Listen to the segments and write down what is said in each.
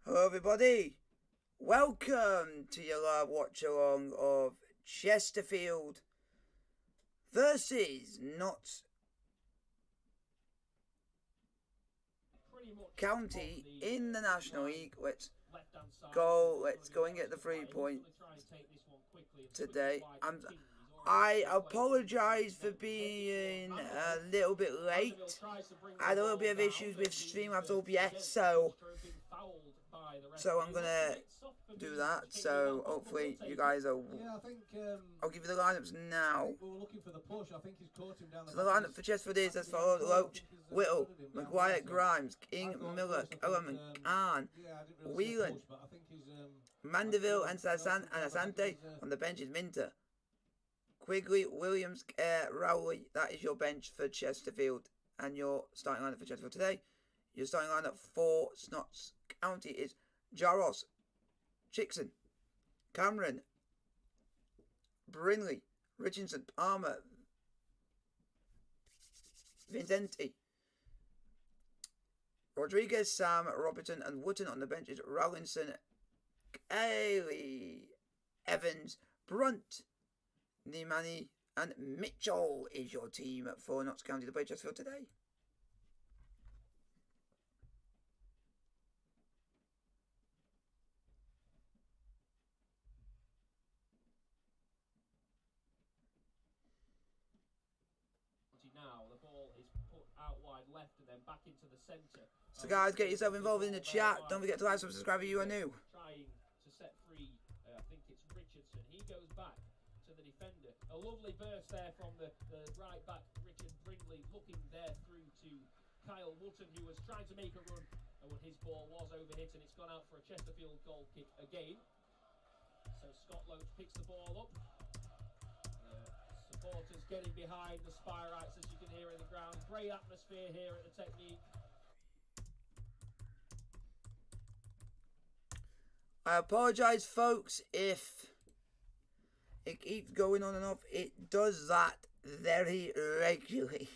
Hello everybody, welcome to your live watch along of Chesterfield versus Notts County in the National League. Let's go and get the 3 points today. I apologise for being a little bit late. I had a little bit of issues with Streamlabs OBS, so I'm gonna do that. So hopefully you guys are. Yeah, I think. I'll give you the lineups now. We were looking for the push. I think he's caught him down So the lineup for Chesterfield is as follows: Loach, Whittle, Maguire, Grimes, King, Miller, Ellerman, Khan, Whelan, Mandeville, and Asante. On the bench is Minter, Quigley, Williams, Rowley. That is your bench for Chesterfield, and your starting lineup for Chesterfield today. Your starting lineup for Notts County is Jaros, Chickson, Cameron, Brinley, Richardson, Palmer, Vincenti, Rodriguez, Sam, Robertson, and Wootton. On the bench is Rowlinson, Ailey, Evans, Brunt, Nimani, and Mitchell is your team for Notts County to play Chesterfield today. Now the ball is put out wide left and then back into the centre. So guys, get yourself involved in the chat. Don't forget to like, subscribe if you are new. Trying to set free, I think it's Richardson. He goes back to the defender. A lovely burst there from the right back, Richard Brindley, looking there through to Kyle Wootton, who was trying to make a run, and when his ball was overhit and it's gone out for a Chesterfield goal kick again. So Scott Loach picks the ball up. Supporters getting behind the Spirites, as you can hear in the ground. Great atmosphere here at the Technique. I apologise, folks, if it keeps going on and off. It does that very regularly.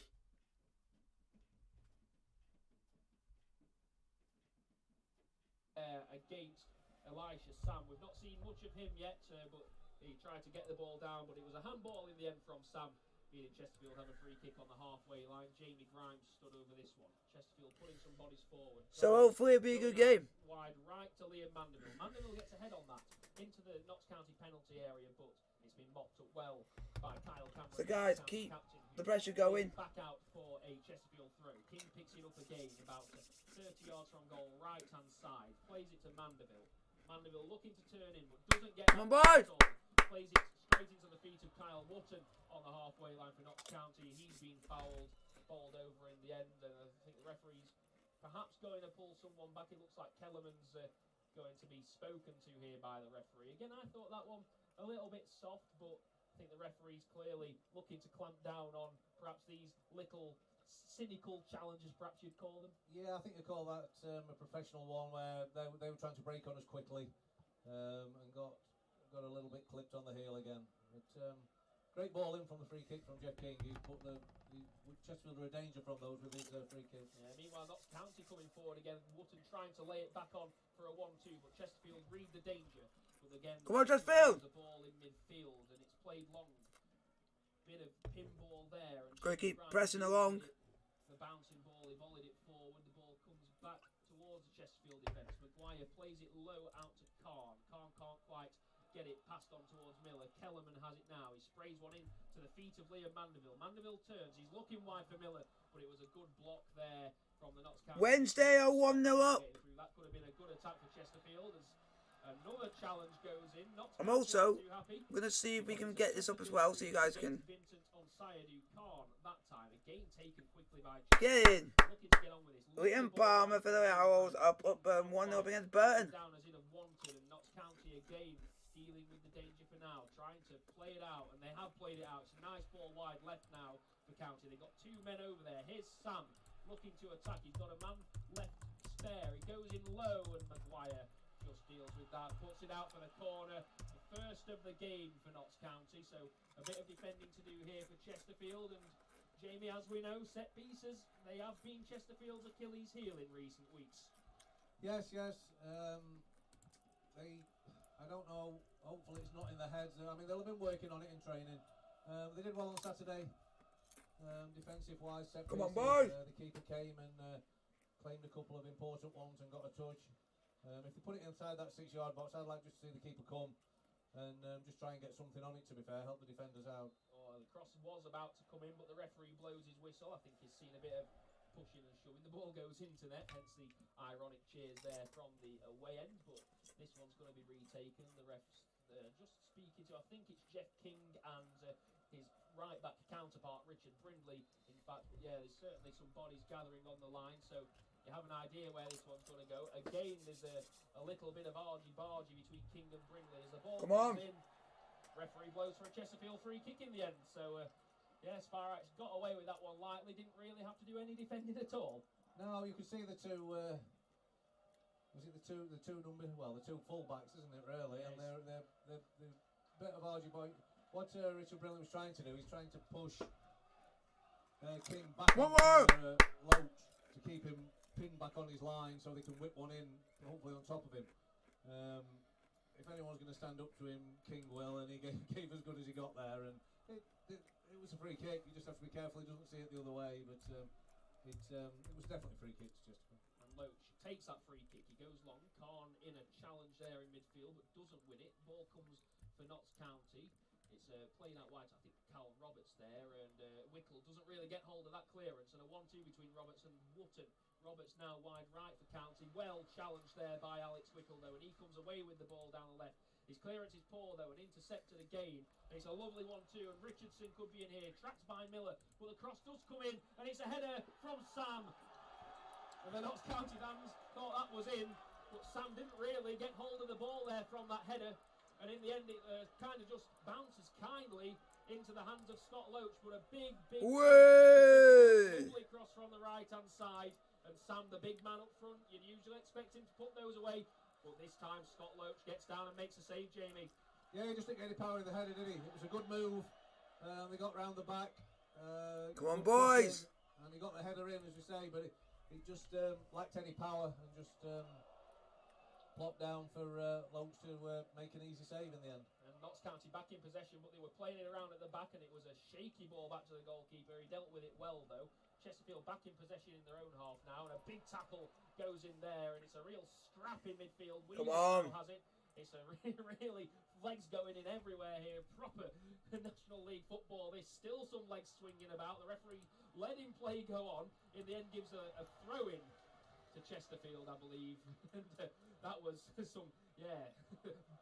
Against Elisha Sam. We've not seen much of him yet, but he tried to get the ball down, but it was a handball in the end from Sam. Meaning Chesterfield have a free kick on the halfway line. Jamie Grimes stood over this one. Chesterfield putting some bodies forward. So hopefully it'll be a good game. Wide right to Liam Mandeville. Mandeville gets ahead on that into the Notts County penalty area, but it's been mopped up well by Kyle Cameron. So guys, keep the pressure going. Back out for a Chesterfield throw. King picks it up again, about 30 yards from goal, right hand side. Plays it to Mandeville. Mandeville looking to turn in, but doesn't get. Come on, boys! Plays it straight into the feet of Kyle Wootton on the halfway line for Notts County. He's been bowled over in the end, and I think the referee's perhaps going to pull someone back. It looks like Kellerman's going to be spoken to here by the referee. Again, I thought that one a little bit soft, but I think the referee's clearly looking to clamp down on perhaps these little cynical challenges, perhaps you'd call them. Yeah, I think you call that a professional one, where they were trying to break on us quickly, and got a little bit clipped on the heel again. But great ball in from the free kick from Jeff King. He put Chesterfield are a danger from those with his free kick. Yeah, meanwhile, Notts County coming forward again. Wootton trying to lay it back on for a 1-2, but Chesterfield read the danger. But again, come on, Chesterfield! The ball in midfield, and it's played long. Bit of pinball there. And Gotta keep pressing along. The bouncing ball, he volleyed it forward. The ball comes back towards the Chesterfield defence. Maguire plays it low out to Khan. Khan can't quite get it passed on towards Miller. Kellerman has it now. He sprays one in to the feet of Liam Mandeville. Mandeville turns. He's looking wide for Miller, but it was a good block there from the Notts County. Wednesday are 1-0 up. That could have been a good attack for Chesterfield as another challenge goes in. I'm also going to see if we can get this up as well, so you guys can Vincent on Sayadu Khan that time. Again taken quickly by get in. Looking to get on with this. Liam Palmer for the Owls up 1-0 against Burton. Down as in a wanted, and Notts County again dealing with the danger for now, trying to play it out, and they have played it out. It's a nice ball wide left now for County. They've got two men over there. Here's Sam looking to attack. He's got a man left spare. He goes in low, and Maguire just deals with that, puts it out for the corner. The first of the game for Notts County, so a bit of defending to do here for Chesterfield. And Jamie, as we know, set pieces, they have been Chesterfield's Achilles heel in recent weeks. Yes. I don't know. Hopefully, it's not in their heads. I mean, they'll have been working on it in training. They did well on Saturday. Defensive-wise, set Come on, pieces. boys! The keeper came and claimed a couple of important ones and got a touch. If they put it inside that 6-yard box, I'd like just to see the keeper come and just try and get something on it, to be fair, help the defenders out. Oh, the cross was about to come in, but the referee blows his whistle. I think he's seen a bit of pushing and shoving. The ball goes into net, hence the ironic cheers there from the away end. But this one's going to be retaken. The ref's just speaking to, I think it's Jeff King and his right-back counterpart, Richard Brindley. In fact, but yeah, there's certainly some bodies gathering on the line, so you have an idea where this one's going to go. Again, there's a little bit of argy-bargy between King and Brindley as the ball comes in. Referee blows for a Chesterfield free kick in the end. So, yeah, Spirax got away with that one lightly. Didn't really have to do any defending at all. No, you can see the two. Was it the two full-backs, isn't it? Really, yes. And they're bit of argy-bargy. What Richard Brindley was trying to do, he's trying to push King back on Loach to keep him pinned back on his line, so they can whip one in, hopefully on top of him. If anyone's going to stand up to him, King will, and he gave as good as he got there. And it was a free kick. You just have to be careful he doesn't see it the other way. But it was definitely free kick to Chesterfield. And Loach takes that free kick. He goes long. Khan in a challenge there in midfield, but doesn't win it. Ball comes for Notts County. It's playing out wide. I think Cal Roberts there, and Wickle doesn't really get hold of that clearance. And a 1-2 between Roberts and Wootton. Roberts now wide right for County. Well challenged there by Alex Wickle, though, and he comes away with the ball down the left. His clearance is poor, though, and intercepted again. And it's a lovely 1-2, and Richardson could be in here. Tracked by Miller, but the cross does come in, and it's a header from Sam. And the Notts County fans thought that was in, but Sam didn't really get hold of the ball there from that header. And in the end, it kind of just bounces kindly into the hands of Scott Loach, but a big lovely cross from the right-hand side. And Sam, the big man up front, you'd usually expect him to put those away. But this time, Scott Loach gets down and makes a save, Jamie. Yeah, he just didn't get any power in the header, did he? It was a good move. They got round the back. Come on, boys! And he got the header in, as we say, but it just lacked any power and just plopped down for Loach to make an easy save in the end. And Notts County back in possession, but they were playing it around at the back, and it was a shaky ball back to the goalkeeper. He dealt with it well, though. Chesterfield back in possession in their own half now, and a big tackle goes in there, and it's a real scrap in midfield. Come on! Has it. It's a really legs going in everywhere here. Proper National League football. There's still some legs swinging about. The referee let him play go on. In the end, gives a throw-in to Chesterfield, I believe. And that was some,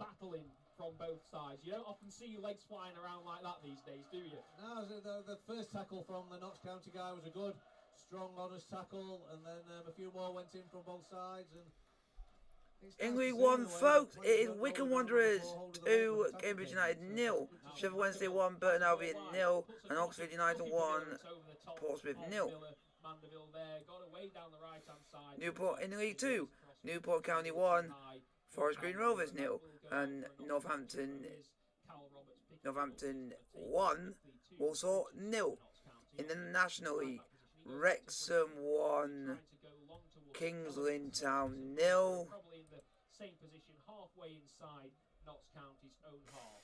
battling from both sides. You don't often see legs flying around like that these days, do you? No, the first tackle from the Notts County guy was a good, strong, honest tackle, and then a few more went in from both sides. And in League 1, folks, it is Wycombe Wanderers 2, Cambridge United 0, Sheffield Wednesday 1, Burton Albion 0, and Oxford United 1, Portsmouth 0. Newport in League 2, Newport County 1, Forest Green Rovers 0, and Northampton 1, Walsall 0. In the National League, Wrexham 1, Kings Lynn Town 0. Probably in the same position, halfway inside Notts County's own half.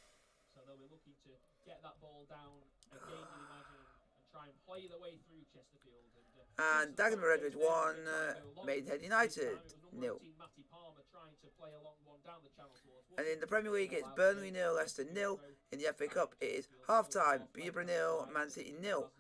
So they'll be looking to get that ball down again, you imagine, and try and play their way through Chesterfield. And Dagenham Redbridge 1, Maidenhead United 0. And in the Premier League, it's Burnley 0, Leicester 0. In the FA Cup, it is half-time, Peterborough 0, Man City 0.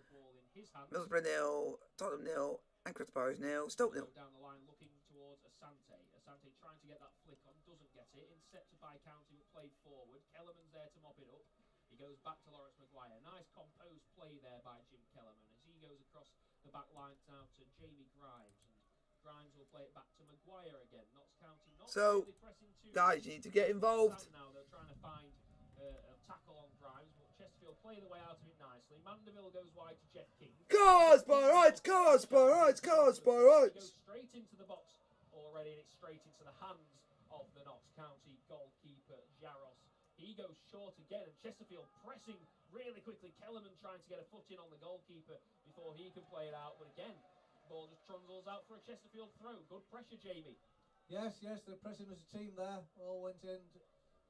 Middlesbrough 0, Tottenham 0, and Crystal Palace 0, Stoke 0. Down the line looking towards Asante. Asante trying to get that flick on, doesn't get it. Intercepted by County, but played forward. Kellerman's there to mop it up. He goes back to Lawrence Maguire. Nice composed play there by Jim Kellerman as he goes across the back line now to Jamie Grimes. And Grimes will play it back to Maguire again. Notts County not really pressing too guys, you need to get involved. Now they're trying to find a tackle on Grimes, but Chesterfield play the way out of it nicely. Mandeville goes wide to Jeff King. Cars by rights! Goes straight into the box already, and it's straight into the hands of the Notts County goalkeeper, Jaros. He goes short again, and Chesterfield pressing really quickly. Kellerman trying to get a foot in on the goalkeeper before he can play it out, but again, ball just trundles out for a Chesterfield throw. Good pressure, Jamie. Yes, they're pressing as a team there. All went in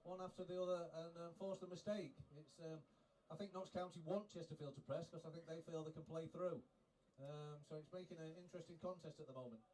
one after the other and forced a mistake. It's I think Notts County want Chesterfield to press because I think they feel they can play through. So it's making an interesting contest at the moment.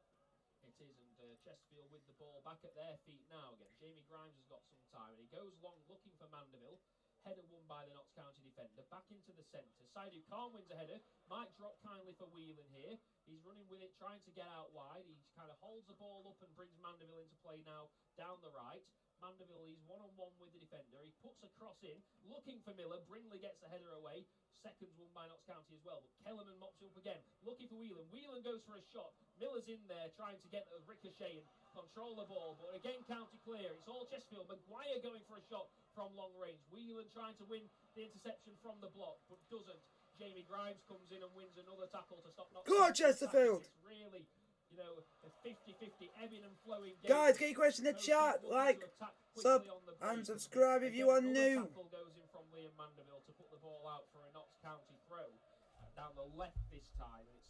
It is, and Chesterfield with the ball back at their feet now again. Jamie Grimes has got some time, and he goes long looking for Mandeville. Header won by the Notts County defender. Back into the centre. Saidu Khan wins a header. Might drop kindly for Whelan here. He's running with it, trying to get out wide. He kind of holds the ball up and brings Mandeville into play now down the right. Mandeville, he's one-on-one with the defender. He puts a cross in, looking for Miller. Bringley gets the header away. Seconds won by Notts County as well. But Kellerman mops it up again, looking for Whelan. Whelan goes for a shot. Miller's in there, trying to get the ricochet and control the ball. But again, county clear. It's all Chesterfield. Maguire going for a shot from long range. Whelan trying to win the interception from the block, but doesn't. Jamie Grimes comes in and wins another tackle to stop Notts. Go on, Chesterfield! It's really, you know, a 50-50 ebbing and flowing game. Guys, get your question in the chat. Like, sub, and subscribe if you are new. Tackle goes in from Liam Mandeville to put the ball out for a Notts County throw down the left this time. It's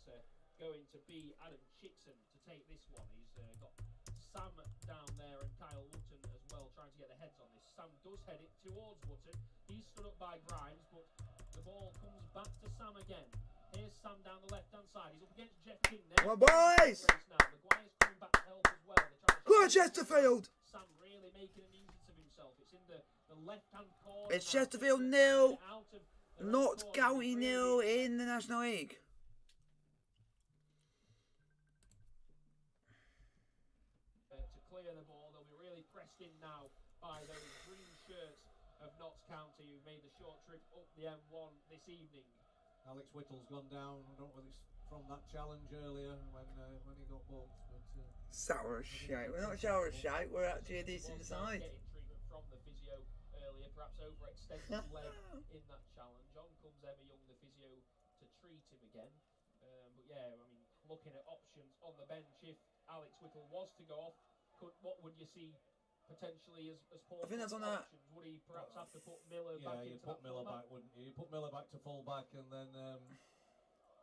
going to be Adam Chickson to take this one. He's got Sam down there and Kyle Wootton as well, trying to get the heads on this. Sam does head it towards Wootton. He's stood up by Grimes, but the ball comes back to Sam again. Here's Sam down the left-hand side. He's up against Jeff King there. Come on, boys! Maguire's coming back to help as well. Go on, Chesterfield! Sam really making a nuisance of himself. It's in the left-hand corner. It's Chesterfield 0, Notts County 0 in the National League. To clear the ball, they'll be really pressed in now by those green shirts of Notts County who made the short trip up the M1 this evening. Alex Whittle's gone down. I don't know whether it's from that challenge earlier when he got bumped. But sour shite. We're not sour shite. We're actually a decent side. Getting treatment from the physio earlier, perhaps overextended leg in that challenge. On comes Emma Young, the physio, to treat him again. But yeah, I mean, looking at options on the bench, if Alex Whittle was to go off, what would you see potentially as Paul? I think that's on that. Would he perhaps have to put Miller back into you'd put Miller back, wouldn't you? You put Miller back to full back and then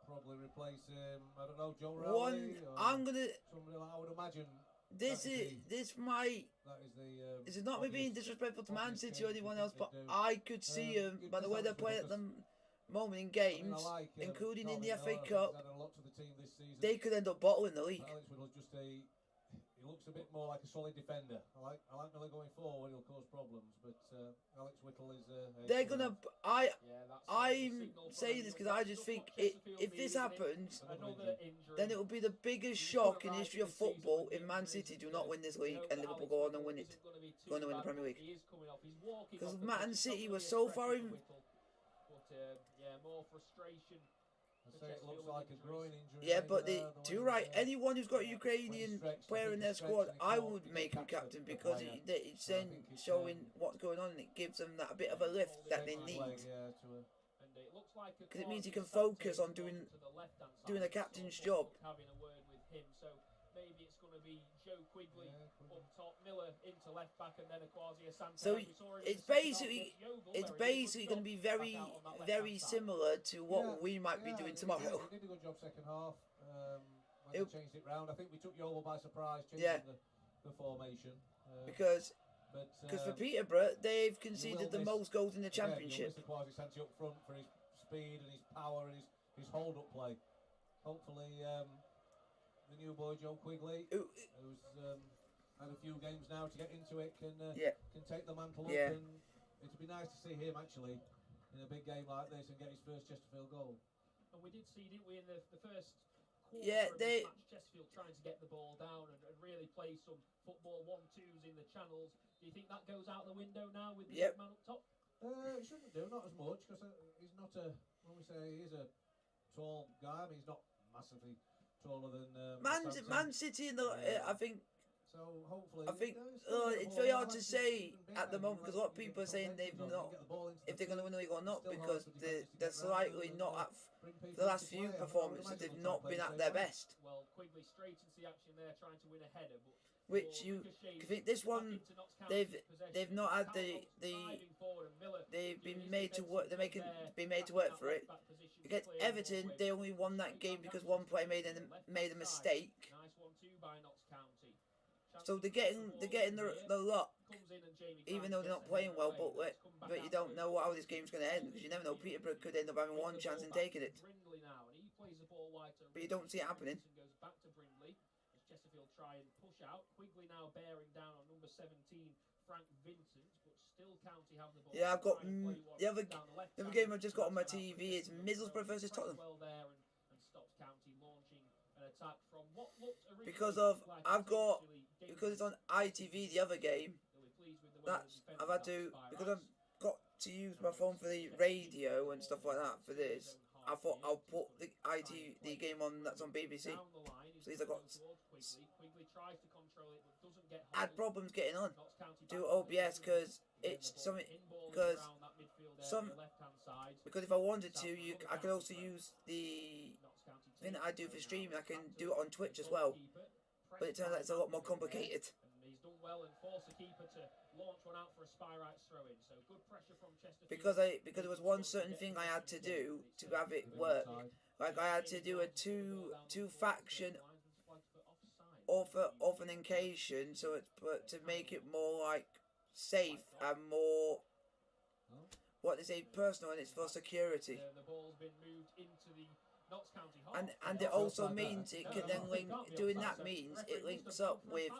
probably replace I don't know, Joe Rowley. I'm gonna. Somebody like, I would imagine. This might. That is the. This is not me being disrespectful to Man City or anyone else, but I could see them by the way they're playing at the moment in games, including in the FA Cup. They could end up bottling the league. Alex Whittle's just he looks a bit more like a solid defender. I like Miller going forward. He'll cause problems, but Alex Whittle is. They're gonna. I'm saying this because I just think if this happens, then it will be the biggest shock in the history of football if Man City do not win this league and Liverpool go on and win it, go on and win the Premier League. Because Man City was so far in. More frustration. It looks like a groin injury. Yeah, but you're right. Anyone who's got a Ukrainian player in their squad, I would make him captain because it's then showing what's going on and it gives them that bit of a lift that they need. Because it means he can focus on doing a captain's job. Having a word with him, so maybe it's going to be Joe Quigley up top, Miller into left back, and then Akwasi Asante. So it's basically going to be very similar to what we might be doing tomorrow. They did a good job second half. When they changed it round, I think we took Yeovil by surprise changing the formation. Because for Peterborough, they've conceded the most goals in the Championship. Akwasi Asante up front for his speed and his power and his hold-up play. Hopefully, the new boy Joe Quigley, who's had a few games now to get into it, can take the mantle up, and it'd be nice to see him actually in a big game like this and get his first Chesterfield goal. And we did see, didn't we, in the first quarter of they this match, Chesterfield trying to get the ball down and really play some football 1-2s in the channels. Do you think that goes out the window now with the big man up top? It shouldn't do, not as much, because he's not when we say he is a tall guy, I mean, he's not massively taller than Man City in the I think so hopefully it's very hard to say at the moment because a lot of people are saying they've not if they're going to win the league or not because they're slightly not at the last few performances they've not been at their best. Well, Quigley straight into the action there trying to win a header, but which you think this one they've not had they've been made to work been made to work for it. Against Everton they only won that game because one player made a mistake. Nice 1-2 by Notts County. So they're getting the lot, even though they're not playing well. But you don't know how this game's going to end because you never know. Peterborough could end up having one chance and taking it. But you don't see it happening. Goes back to Brindley as Chesterfield try and push out. Quigley now bearing down on number 17, Frank Vincent, but still County have the ball. Yeah, I've got the other game I've just got on my TV is Middlesbrough versus Tottenham. Well there and stops County launching an attack from what looked Because it's on ITV, the other game. I've got to use my phone for the radio and stuff like that for this. I thought I'll put the game on that's on BBC. So I got had problems getting on to OBS because it's something because if I wanted to, I could also use the thing that I do for streaming. I can do it on Twitch as well, but it turns out it's a lot more complicated. He's done well and forced the keeper to launch one out for a spy right throw in. So good pressure from Chesterfield. Because there was one certain thing I had to do to have it work. Like I had to do a two faction authentication, so to make it more like safe and more what they say personal, and it's for security. The ball's been moved into the Notts County half. And it also means it can then link. Doing that means it links up with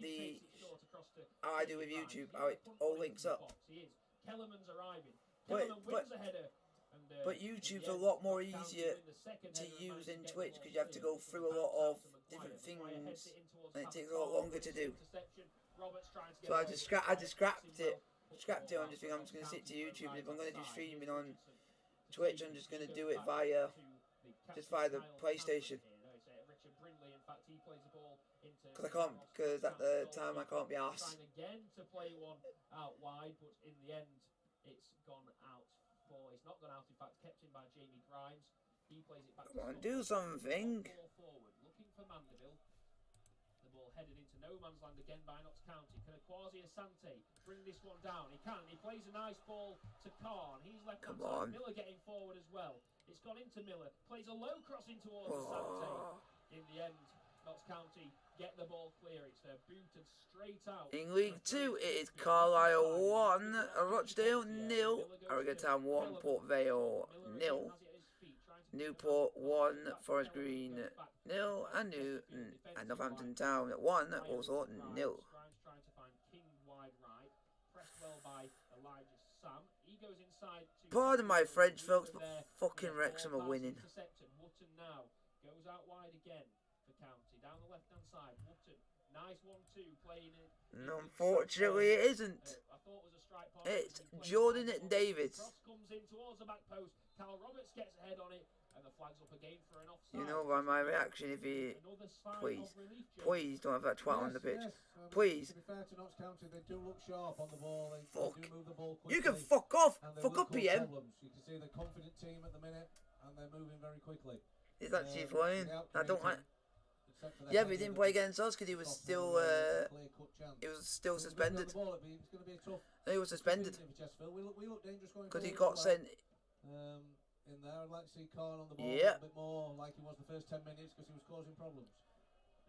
the how I do with YouTube. How it all links up. Kellerman's arriving. But YouTube's a lot more easier to use than Twitch because you have to go through a lot of different things and it takes a lot longer to do. So I just scrapped it. I'm just thinking I'm just going to stick to YouTube. If I'm going to do streaming on Twitch, I'm just going to do it via the PlayStation. Because at the time I can't be arsed. Again to play one out wide, but in the end it's gone out. It's not gone out, in fact, kept in by Jamie Grimes. He plays it back. Come on, do something. Forward, looking for Mandeville. The ball headed into no man's land again by Notts County. Can Kwasi Asante bring this one down? He can. He plays a nice ball to Khan. He's left hand side. Miller getting forward as well. It's gone into Miller. Plays a low crossing towards Asante. In the end, Notts County get the ball clear. It's booted straight out. In League 2, it is Carlisle 1, Rochdale 0, Harrogate Town 1, Port Vale 0, Newport 1, Forest Green 0, and Northampton Town 1, also 0. Trying to find King wide right, pressed well by Elijah Sam. He goes inside. Pardon my French, folks, but fucking Wrexham are winning. Wootton now goes out wide again for County down the left hand side. Wootton, nice 1-2 playing it. No, unfortunately, it isn't. I thought it was a strike pass. It's Jordan and David. Cross comes in towards the back post. Cal Roberts gets ahead on it, and the flag's up again for an offside. You know by my reaction if he... Please don't have that twat on the pitch. Please. To be fair to Notts County, they do look sharp on the ball. They do move the ball quickly. You can fuck off. Fuck up, PM. You can see the confident team at the minute, and they're moving very quickly. He's actually flying. I don't like... Yeah, but he didn't play against us because he was still suspended. He was suspended because he got sent. In there, I'd like to see Khan on the ball a little bit more like he was the first 10 minutes because he was causing problems.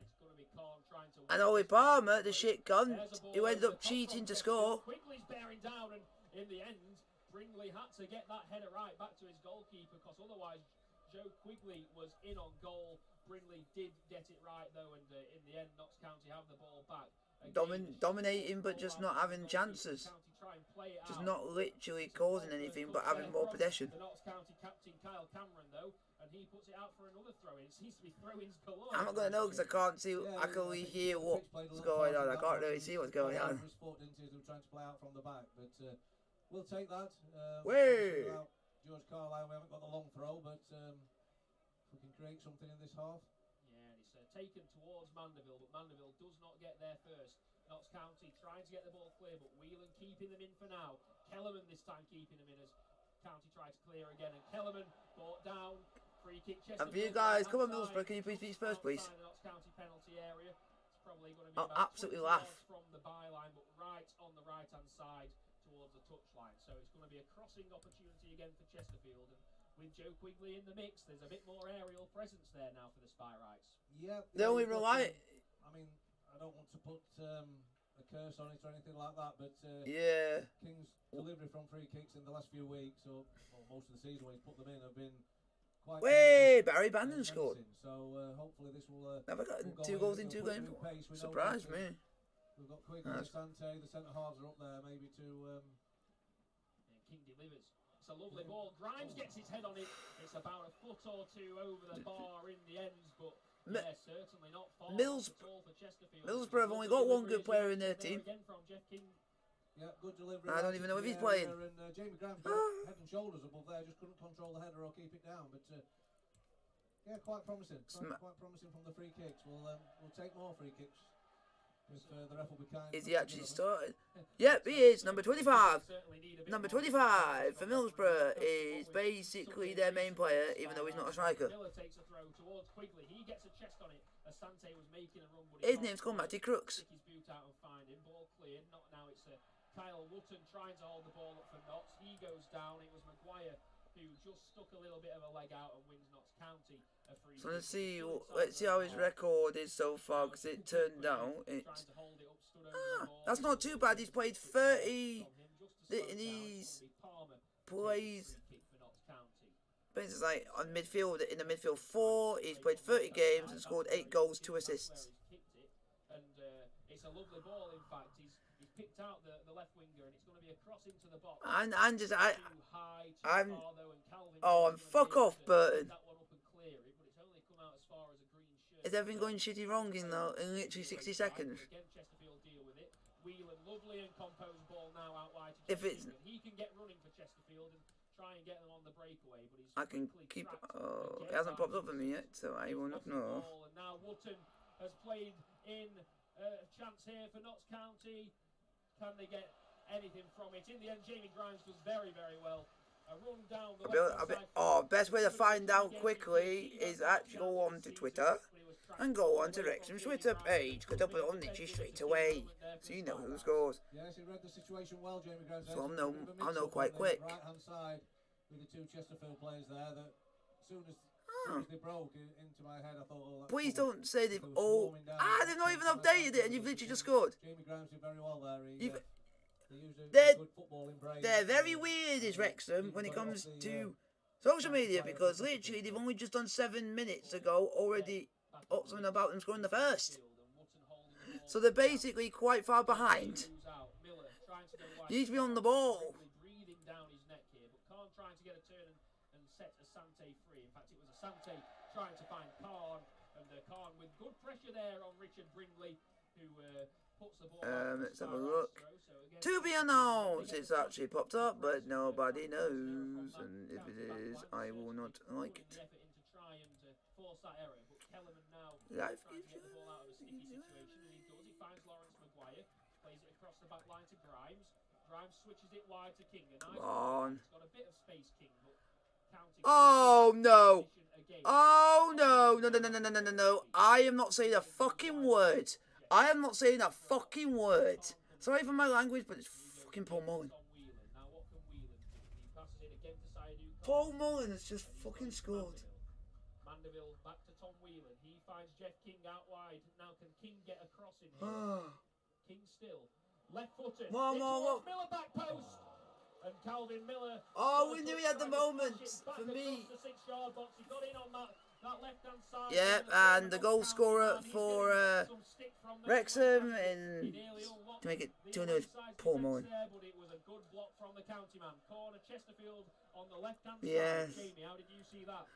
It's going to be Khan trying to. And Ollie Palmer, the shit cunt, who ended up cheating to score. Quigley's bearing down, and in the end, Bringley had to get that header right back to his goalkeeper because otherwise, Joe Quigley was in on goal. Brinley did get it right though, and in the end, Notts County have the ball back. Dominating, but just not having chances. Just not literally causing anything, but having more possession. The Notts County captain Kyle Cameron though, and he puts it out for another throw. It seems to be throw-ins galore. I'm not gonna know because I can't see. I can only hear what's going on. I can't really see what's going on. Trying to play out from the back, but we'll take that. Way. George Carlisle, we haven't got the long throw, but we can create something in this half. Yeah, and it's taken towards Mandeville, but Mandeville does not get there first. Notts County trying to get the ball clear, but Whelan keeping them in for now. Kellerman this time keeping them in as County tries to clear again, and Kellerman brought down. Free kick. And for you guys, come on Middlesbrough, can you please beat Spurs, please? Notts County penalty area. It's probably going to be I'll absolutely laugh. From the byline, but right on the right hand side towards the touchline. So it's going to be a crossing opportunity again for Chesterfield. And with Joe Quigley in the mix, there's a bit more aerial presence there now for the Spy Rights. Yeah. They only rely. I mean, I don't want to put a curse on it or anything like that, but Yeah. King's delivery from free kicks in the last few weeks, or most of the season when he's put them in, have been quite. Way, Barry Bandon scored. So hopefully this will. Never gotten 2 goals in 2 games. Surprised me. We've got Quigley, Asante, the centre halves are up there, maybe to. King delivers. It's a lovely ball. Grimes gets his head on it. It's about a foot or two over the bar in the ends, but certainly not far at all for Chesterfield. Middlesbrough have only got one good player in their team. From Jeff King. Yeah, good delivery. I don't even know if he's playing. And Jamie Grimes head and shoulders above there, just couldn't control the header or keep it down. But yeah, quite promising. Quite promising from the free kicks. We'll take more free kicks. If the ref will be kind. Is he actually started? Yep, he is. Number 25. Number 25 for Middlesbrough is basically their main player, even though he's not a striker. Miller takes a throw towards Quigley. He gets a chest on it. Asante was making a run, but his name's called Matty Crooks. Stick his boot out and find him. Ball cleared. Not now. It's Kyle Wootton trying to hold the ball up for Notts. He goes down. It was Maguire who just stuck a little bit of a leg out and wins Notts County a free. So let's see how his record is so far, because it turned out it's that's not too bad. He's played 30 in these plays. Basically, like on midfield, in the midfield 4, he's played 30 games and scored 8 goals, 2 assists. And it's a lovely ball. In fact, he's picked out the left winger, and it's going to be a cross into the box. And just I'm fuck off, Burton. That one up and clear it, but it's only come out as far as a green shirt. Is everything going shitty wrong in literally 60 seconds? Again, Chesterfield deal with it. Whelan, lovely and composed ball now out wide to If it's he can get running for Chesterfield and try and get them on the breakaway, but he's I can keep. Oh, it hasn't popped up for me yet, so I will not know. And now Wootton has played in a chance here for Notts County. Can they get anything from it? In the end, Jamie Grimes does very, very well. A run down the left side. Best way to find out quickly is actually go on to Twitter and go on to Wrexham's Twitter page, because they'll put it on literally straight away, so you know who scores. Yes, he read the situation well, Jamie Grimes. So I'll know quite quick. Right hand side with the 2 Chesterfield players there. That as soon as they broke into my head, I thought, oh, please don't say they've all. They've not even updated it, and you've literally just scored. Jamie Grimes did very well there. They're very weird, is Wrexham, when it comes to social media, because literally they've only just done 7 minutes ago already up something about them scoring the first. So they're basically quite far behind. You need to be on the ball. Breathing down his neck here, but Khan trying to get a turn and set Asante free. In fact, it was Asante trying to find Khan, and Khan with good pressure there on Richard Brindley, who puts the ball. Let's have a look. To be announced, it's actually popped up, but nobody knows, and if it is, I will not like it. Life gives you. He finds Lawrence Maguire, plays it across the back line to Grimes. Grimes switches it wide to King. Come on. It's got a bit of space, King, but counting. Oh no! Oh no! No! I am not saying a fucking word. I am not saying a fucking word. Sorry for my language, but it's fucking Paul Mullen. Paul Mullen has just fucking scored. Mandeville back to Tom Whelan. He finds Jeff King out wide. Now can King get across in here? King still. Left footed. Miller back post. And Calvin Miller. Oh, we knew he had the moment for me. The 6-yard box. He got in on that left-hand side. Yep, and the goal scorer for Wrexham and to make it 2-0 is Paul Mullen. But it was a good block from the county man. Corner Chesterfield on the left-hand yes. side. Jamie, how did you see that?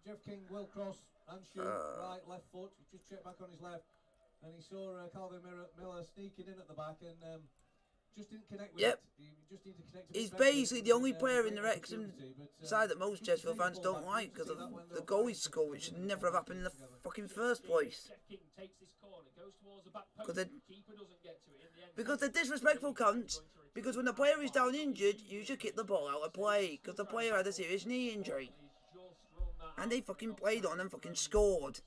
Jeff King will cross and shoot right, left foot. Just checked back on his left, and he saw Calvin Miller sneaking in at the back and just didn't connect with it. He just needed to connect. He's basically the only player in the Wrexham side that most Chesterfield fans don't like because of the goal he scored, which should never have happened in the fucking first place. Because they're disrespectful cunts. Because when the player is down injured, you should kick the ball out of play. Because the player had a serious knee injury. And they fucking played on and fucking scored.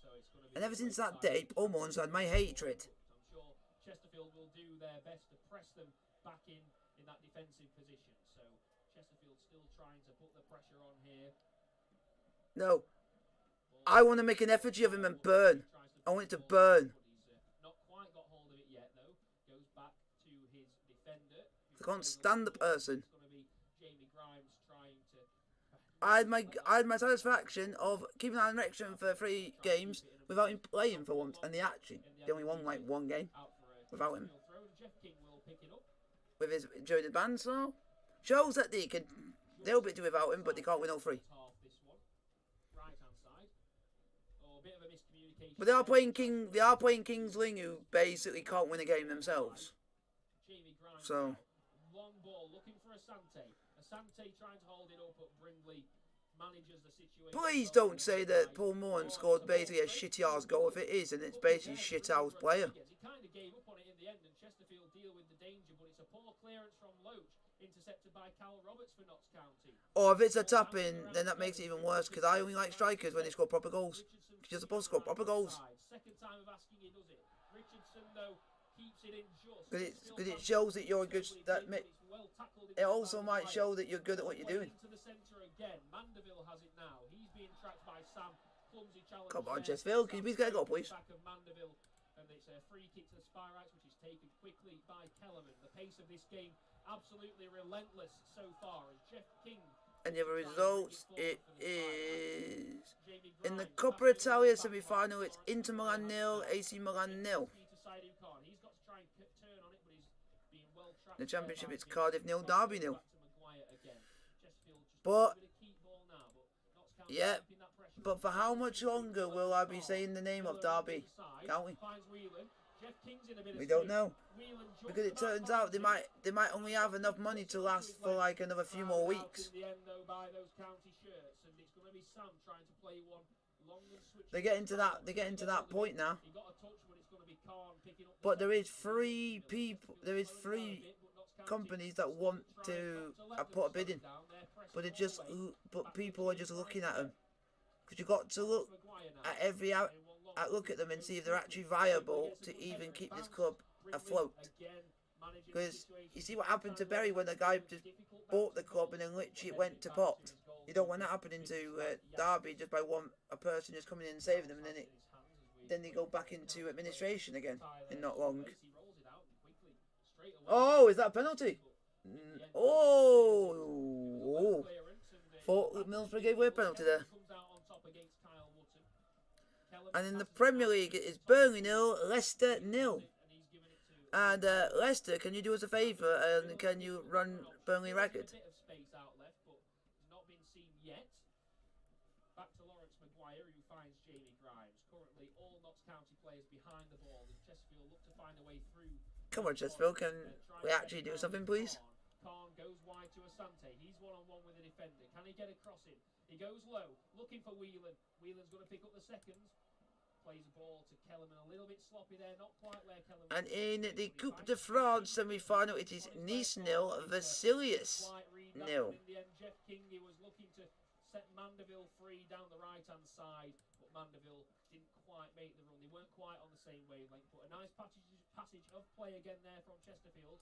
And ever since that day, Paul Mullen's had my hatred. I'm sure Chesterfield will do their best to press them back in that defensive position. So Chesterfield still trying to put the pressure on here. No. I want to make an effigy of him and burn. I want it to burn. can't stand the person. It's going to be Jamie Grimes trying to. I had my satisfaction of keeping an erection for 3 games without him playing for once, and they only won like 1 game without him. Jeff King will pick it up. With his during the band, so shows that they'll be do without him, but they can't win all 3. But they are playing King's Lynn, who basically can't win a game themselves. So Long ball looking for Asante. Asante trying to hold it up, but Brindley manages the situation. please don't say that Paul Moran scored basically a shitty ass goal. If it is, and it's basically shit house player. He kind of gave up on it in the end, and Chesterfield deal with the danger, but it's a poor clearance from Loach, intercepted by Cal Roberts for Notts County. Or if it's a tap in, then that makes it even worse, because I only like strikers when they score proper goals. Because you're supposed to score proper goals. Second time of asking, he does it. Richardson though keeps it in just. Because it shows that you're a good. It also might show that you're good at what you're doing. Into the centre again. Mandeville has it now. He's being tracked by Sam. Clumsy challenge. Come on, Chesterfield, can you please get a goal, please? Back of Mandeville, and it's a free kick to the Spirates, which is taken quickly by Kellerman. The pace of this game absolutely relentless so far. As Jeff King. And the results, it is in the Coppa Italia semi-final. It's Inter Milan 0, AC Milan 0. The Championship, it's Cardiff 0, Derby 0. But yeah, but for how much longer will I be saying the name of Derby? Can't we? We don't know, because it turns out they might only have enough money to last for like another few more weeks. They get into that point now. But there is 3 companies that want to put a bid in, but people are just looking at them, because you got to look at look at them and see if they're actually viable to even keep this club afloat. Because you see what happened to Bury when the guy just bought the club and then literally it went to pot. You don't want that happening to Derby just by a person just coming in and saving them, and then they go back into administration again in not long. Oh, is that a penalty? Oh, thought Middlesbrough gave away a penalty there. And in the Premier League, it is Burnley 0, Leicester 0. And Leicester, can you do us a favour and can you run Burnley record? Back to Lawrence Maguire, who finds Jamie Grimes. Currently, all Notts County players behind the ball. As Chesterfield look to find a way through. Come on, Chesterfield, can we actually do something, please? Kahn goes wide to Asante. He's one-on-one with the defender. Can he get across him? He goes low, looking for Whelan. Whelan's going to pick up the seconds. Plays the ball to Kellerman. A little bit sloppy there, not quite where Kellerman. And in the Coupe de France semi-final, it is Nice 0, Vesuvius 0. In the end, Jeff King was looking to set Mandeville free down the right-hand side, but Mandeville didn't quite make the run. They weren't quite on the same wavelength, but a nice passage of play again there from Chesterfield.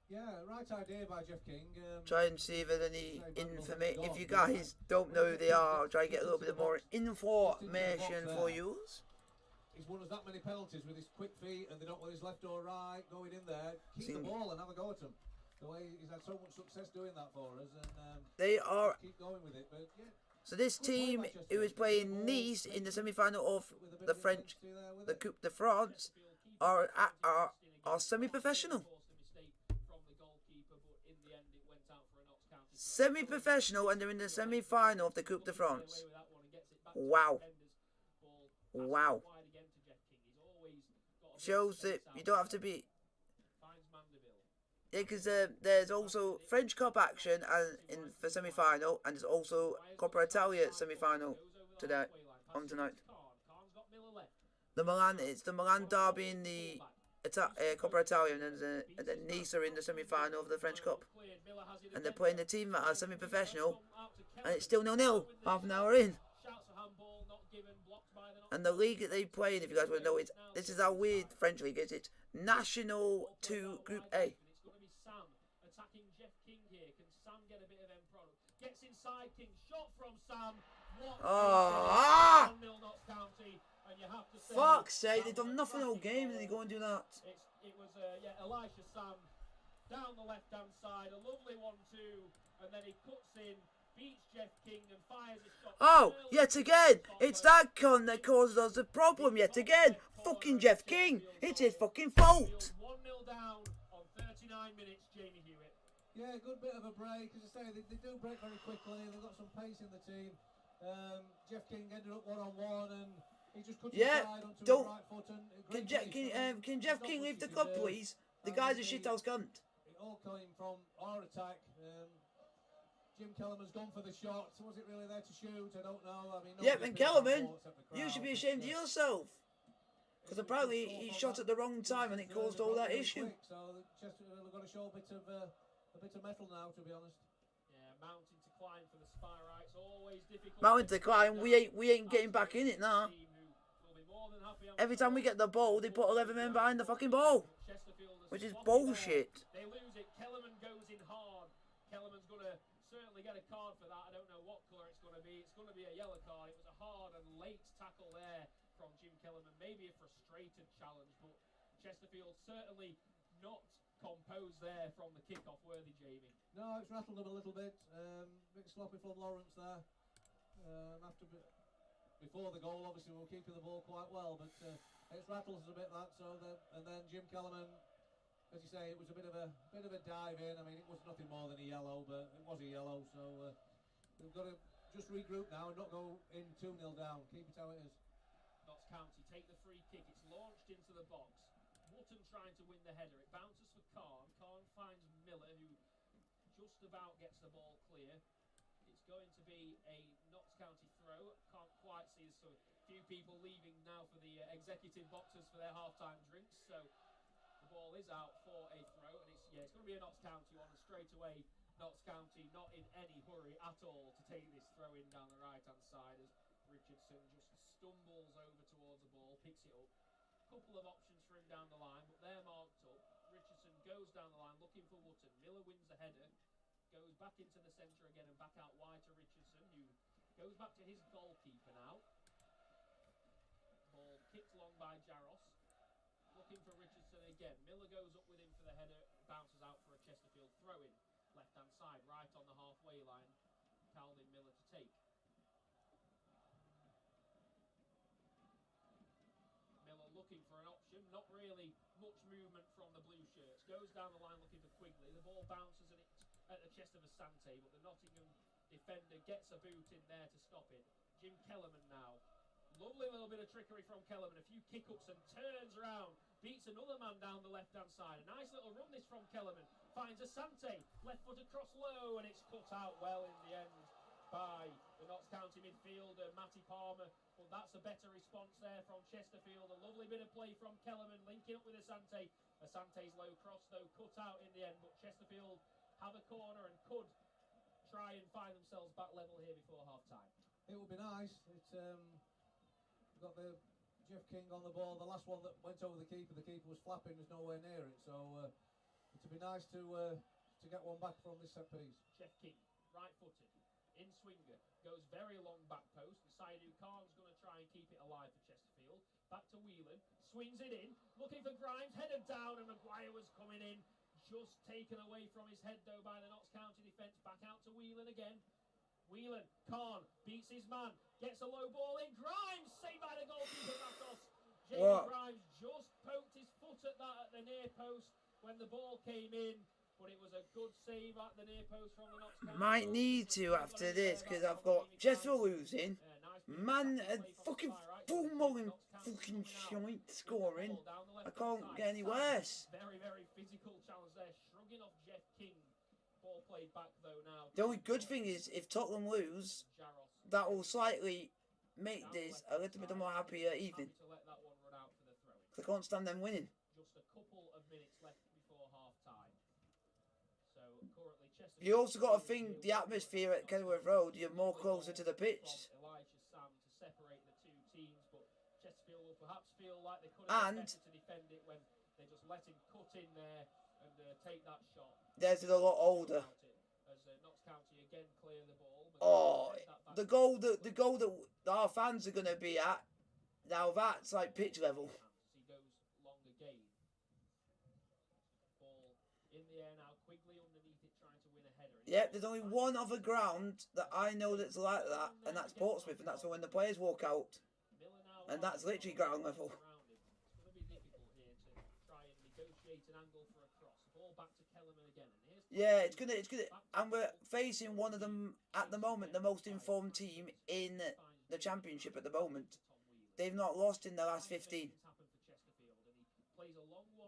Yeah, right idea by Jeff King. Try and see if there's any information. If you guys don't know who they are, I'll try and get a little bit more information for you. He's won us that many penalties with his quick feet, and they don't want his left or right going in there. Keep the ball and have a go at him. The way he's had so much success doing that for us, and they are keep going with it. But yeah. So this team who is playing Nice in the semi-final of the Coupe de France are semi-professional. Semi-professional, and they're in the semi-final of the Coupe de France. Wow. Wow. Shows that you don't have to be. Yeah, because there's also French Cup action and for semi-final, and there's also Coppa Italia semi-final tonight. It's the Milan derby in the Coppa Italia, and then Nice are in the semi-final of the French Cup, and they're playing the team that are semi-professional, and it's still 0-0 half an hour in. And the league that they play in, if you guys want to know, this is how weird French league is. It's National 2 Group A. Attacking Jeff King here. Can Sam get a bit of end product? Gets inside King. Shot from Sam. And you have to say, fuck's sake, they've done nothing all game and they go and do that. It was Elisha Sam down the left-hand side. A lovely 1-2, and then he cuts in, beats Jeff King and fires a shot. Oh, yet again, it's that con that causes us a problem yet again. Fucking Jeff King. It's his fucking fault. 1-0 down on 39 minutes, Jamie Hewitt. Yeah, good bit of a break. As I say, they do break very quickly. They've got some pace in the team. Jeff King ended up one-on-one, and he just cut Yeah, inside onto his don't- right foot. And Can Jeff King leave the club, please? The guy's a shithouse cunt. It all came from our attack. Jim Kellerman's gone for the shot. Was it really there to shoot? I don't know. I mean, Yep, and Kellerman, you should be ashamed of yourself. Because apparently he shot at the wrong time and it caused all that issue. So Chesterfield have got to show a bit of metal now, to be honest. Yeah, mountain to climb for the Spyrites, always difficult. Mountain to climb, we ain't getting back in it now. Every time we get the ball, they put 11 men behind the fucking ball. Which is bullshit. They lose it. Kellerman goes in hard. Kellerman's going to certainly get a card for that. I don't know what colour it's going to be. It's going to be a yellow card. It was a hard and late tackle there from Jim Kellerman. Maybe a frustrated challenge, but Chesterfield certainly not composed there from the kick-off, worthy Jamie. No, it's rattled them a little bit. Bit sloppy from Lawrence there. Before the goal, obviously we were keeping the ball quite well, but it's rattled us a bit that. And then Jim Kellerman, as you say, it was a bit of a dive in. I mean, it was nothing more than a yellow, but it was a yellow. So we've got to just regroup now and not go in 2-0 down. Keep it how it is. Notts County take the free kick. It's launched into the box. Wootton trying to win the header. It bounces for Khan. Khan finds Miller, who just about gets the ball clear. It's going to be a Notts County throw. Can't quite see. There's a few people leaving now for the executive boxes for their half-time drinks. So the ball is out for a throw, and it's going to be a Notts County one. And straight away, Notts County not in any hurry at all to take this throw in down the right-hand side as Richardson just stumbles over towards the ball, picks it up. Couple of options for him down the line, but they're marked up. Richardson goes down the line looking for Wootton. Miller wins the header, goes back into the centre again and back out wide to Richardson, who goes back to his goalkeeper now. Ball kicked along by Jaros, looking for Richardson again. Miller goes up with him for the header, bounces out for a Chesterfield throw-in. Left-hand side, right on the halfway line. Calvin Miller to take. Miller looking for an option, not really much movement from the blue shirts. Goes down the line looking for Quigley. The ball bounces and it's at the chest of Asante, but the Nottingham defender gets a boot in there to stop it. Jim Kellerman now. Lovely little bit of trickery from Kellerman. A few kick-ups and turns around. Beats another man down the left-hand side. A nice little run this from Kellerman. Finds Asante. Left foot across low, and it's cut out well in the end by the Notts County midfielder, Matty Palmer. But that's a better response there from Chesterfield. A lovely bit of play from Kellerman, linking up with Asante. Asante's low cross, though, cut out in the end. But Chesterfield have a corner and could try and find themselves back level here before half-time. It would be nice. Got the Jeff King on the ball. The last one that went over the keeper was flapping. There's nowhere near it. So it would be nice to get one back from this set piece. Jeff King, right-footed, in swinger, goes very long back post. Saidu Khan's going to try and keep it alive for Chesterfield. Back to Whelan, swings it in, looking for Grimes, headed down, and Maguire was coming in. Just taken away from his head, though, by the Notts County defence. Back out to Whelan again. Whelan, Khan beats his man, gets a low ball in. Grimes saved by the goalkeeper, Matos. Jamie Grimes just poked his foot at that at the near post when the ball came in, but it was a good save at the near post from the Notts County. Might need to after this because I've got Chesterfield losing, man, a fucking full mulling fucking shite scoring. I can't get any worse. Very, very physical challenge there, shrugging off Jeff King. Ball played back though now. The only good thing is if Tottenham lose, that will slightly make this a little bit more happier evening. I can't stand them winning. Just a couple of minutes left before half time. So currently Chesterfield. You also got to think the atmosphere at Kenilworth Road. You're more closer to the pitch. Elijah Sam to separate the two teams, but Chesterfield will perhaps feel like they could have been better to defend it when they just let him cut in there and take that shot. Theirs is a lot older. As Notts County again clear the ball. Oh, the goal that our fans are going to be at, now that's like pitch level. He goes long again. Ball In the air now, Quigley underneath it trying to win a header. Yep, there's only one other ground that I know that's like that, and that's Portsmouth, and that's when the players walk out. And that's literally ground level. It's going to be difficult here to try and negotiate an angle for a cross. Ball back to Kellerman again. And yeah, it's gonna, and we're facing one of them at the moment, the most informed team in the championship at the moment. They've not lost in the last 15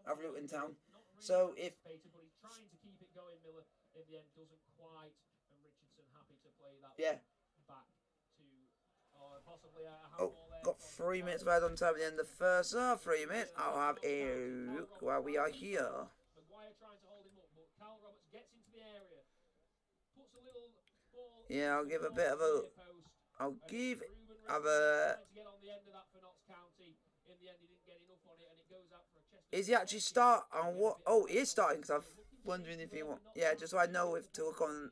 of Luton Town. So if but he's trying to keep it going, Miller in the end doesn't quite, and Richardson happy to play that back to possibly a handball there. Got 3 minutes right on time at the end of the first 3 minutes. I'll have a look while we are here. Maguire trying to hold him up, but Cal Roberts gets into the area, puts a little ball. Yeah, I'll give a bit of a. I'll give have a. To get on the end of that for Notts County. In the end, he didn't get enough on it, and it goes out for a Chesterfield. Is he actually start on what? Oh, he is starting because I'm wondering if he want. Yeah, just so I know if to look on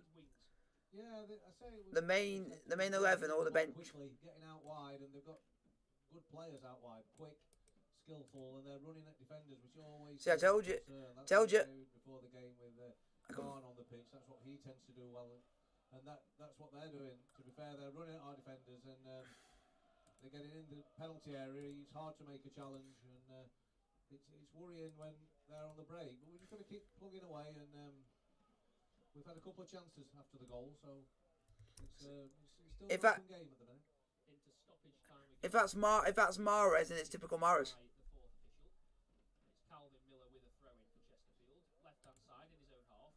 the main 11 or the bench. Getting out wide, and they've got good players out wide, quick, skillful, and they're running at defenders, which always. See, I told you. Before the game with Garn on the pitch, that's what he tends to do well, and that's what they're doing. To be fair, they're running at our defenders, and they're getting in the penalty area. It's hard to make a challenge, and it's worrying when they're on the break. But we're just going to keep plugging away, and we've had a couple of chances after the goal, so it's still a open game at the minute. Into stoppage time again. If that's Mahrez, then it's typical Mahrez. The fourth official. It's Calvin Miller with a throw in for Chesterfield, left hand side in his own half.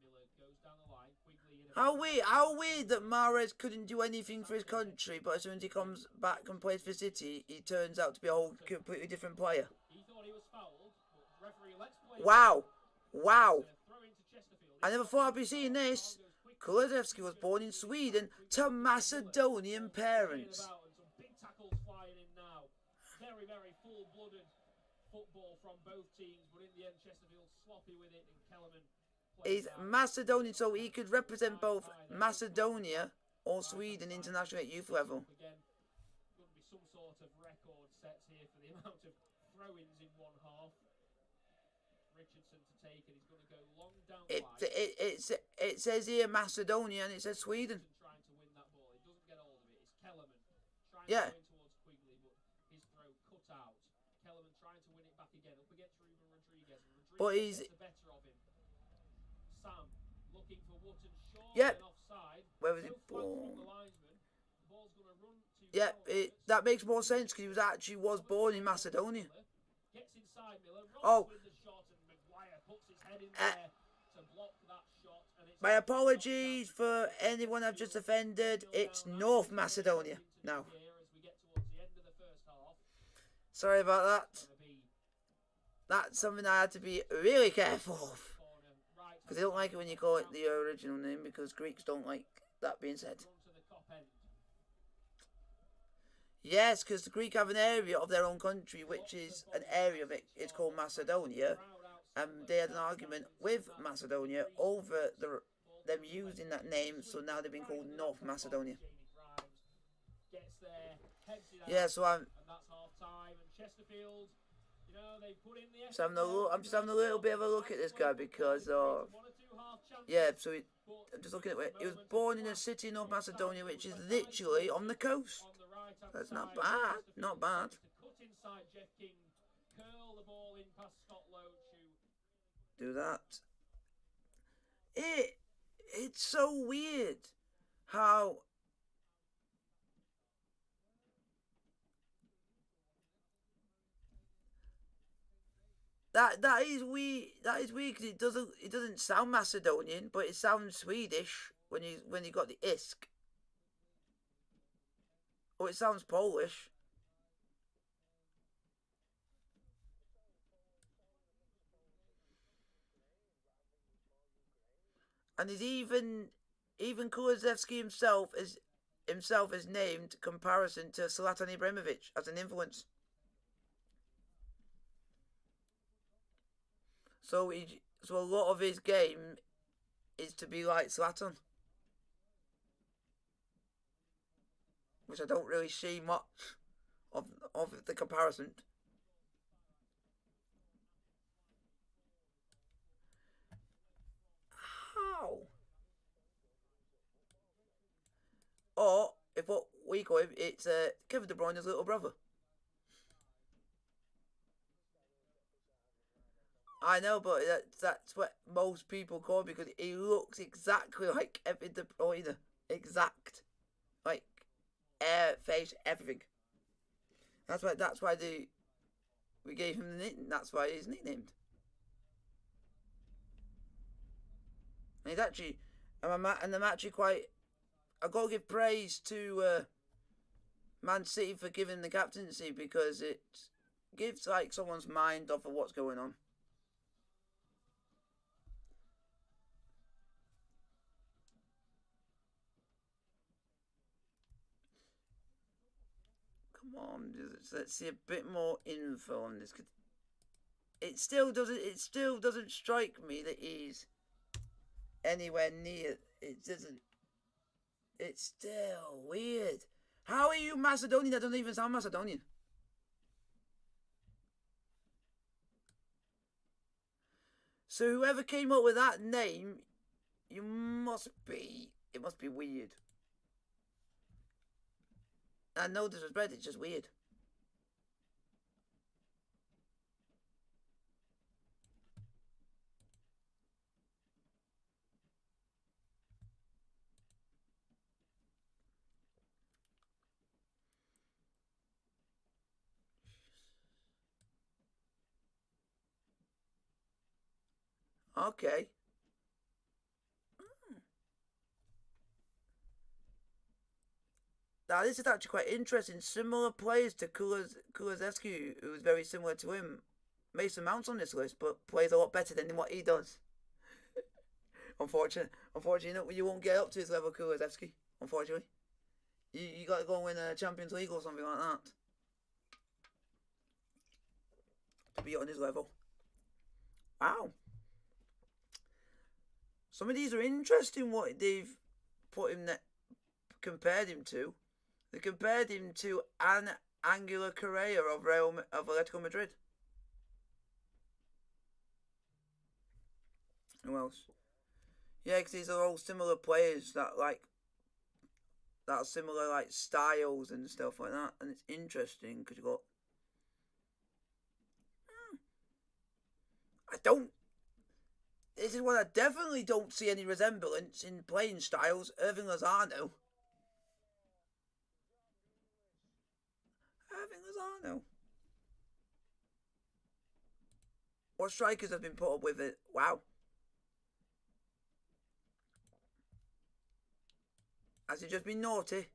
Miller goes down the line. Quigley in a How weird that Mahrez couldn't do anything for his country, but as soon as he comes back and plays for City, he turns out to be a whole completely different player. He thought he was fouled, but referee lets play. Wow. Throw into Chesterfield. I never thought I'd be seeing this. Kulusevski was born in Sweden to Macedonian parents. Some big tackles flying in now. Very, very full-blooded football from both teams, but in the end, Chesterfield sloppy with it, and Kellerman. He's Macedonian, so he could represent both Macedonia or Sweden internationally at youth level. Again, going to be some sort of record sets here for the amount of throw-ins in one half. Richardson to take, and he's going to go long down the line. It says here Macedonia and it says Sweden. Trying to win that ball, he doesn't get hold of it. It's Kellerman trying Yeah. to go in towards Quigley, but his throw cut out. Kellerman trying to win it back again up against Ruben Rodriguez. But he's gets the better of him. Sam looking for Wootton short Yep. and offside. Where was he No flags from born? the linesman. The ball's going to run to Yeah, Roberts. that makes more sense because he was born in Macedonia. Gets inside Miller. Oh. With the shot, and Maguire puts his head in there to block that shot. And it's My apologies for anyone I've just offended. It's North Macedonia now. as we get towards the end of the first half. Sorry about that. Gonna be That's something I had to be really careful of. corner right Because they don't like it when you call it the original name because Greeks don't like that being said. run to the Cop end. Yes, because the Greek have an area of their own country, which is an area of it. It's called Macedonia. And they had an argument with Macedonia over them using that name, so now they've been called North Macedonia. Gets there, heads it out, Yeah, so and that's half time. And Chesterfield, you know, they put in the I'm just having a little bit of a look at this guy because yeah, so I'm just looking at it. He was born in a city in North Macedonia, which is literally on the coast. That's not bad, not bad. Cut inside Jeff King, curl the ball in past Scott Loach, who Do that. It's so weird how that is weird. That is weird because it doesn't sound Macedonian, but it sounds Swedish when you got the isk. Or it sounds Polish. And is even Kulusevski himself is named comparison to Zlatan Ibrahimovic as an influence. So a lot of his game is to be like Zlatan, which I don't really see much of the comparison. if what we call him, it's Kevin De Bruyne's little brother. I know, but that's what most people call him because he looks exactly like Kevin De Bruyne. Exact. Like, hair, face, everything. That's why we gave him the nickname. That's why he's nicknamed. And he's actually, and I'm actually quite. I got to give praise to Man City for giving the captaincy because it gives like someone's mind off of what's going on. Come on, let's see a bit more info on this. It still doesn't strike me that he's anywhere near. It doesn't. It's still weird. How are you Macedonian? That doesn't even sound Macedonian. So whoever came up with that name, it must be weird. And no disrespect, it's just weird. Okay. Now this is actually quite interesting. Similar players to Kulusevski, who is very similar to him. Mason Mount's on this list, but plays a lot better than what he does. Unfortunately, you won't get up to his level, Kulusevski. Unfortunately, you got to go and win a Champions League or something like that to be on his level. Wow. Some of these are interesting. What they've put him compared him to. They compared him to Angela Correa of Atletico Madrid. Who else? Yeah, because these are all similar players that are similar like styles and stuff like that, and it's interesting because you got. This is one I definitely don't see any resemblance in playing styles. Irving Lozano. What strikers have been put up with it? Wow. Has it just been naughty?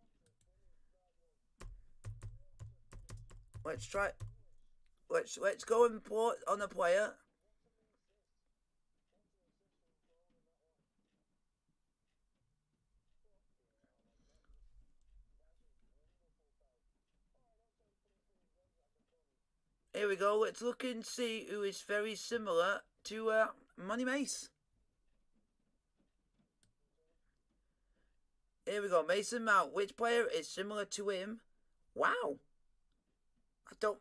Let's try. Let's go and put on a player. Here we go. Let's look and see who is very similar to Money Mace. Here we go. Mason Mount. Which player is similar to him? Wow. I don't.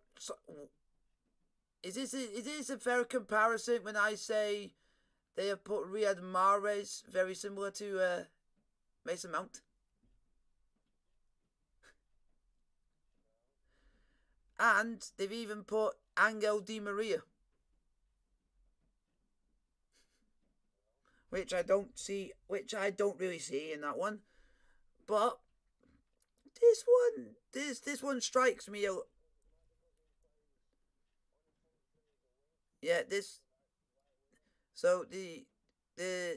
Is this a fair comparison when I say they have put Riyad Mahrez very similar to Mason Mount? And they've even put Angel Di Maria, which I don't really see in that one. But this one strikes me. Yeah, this. So the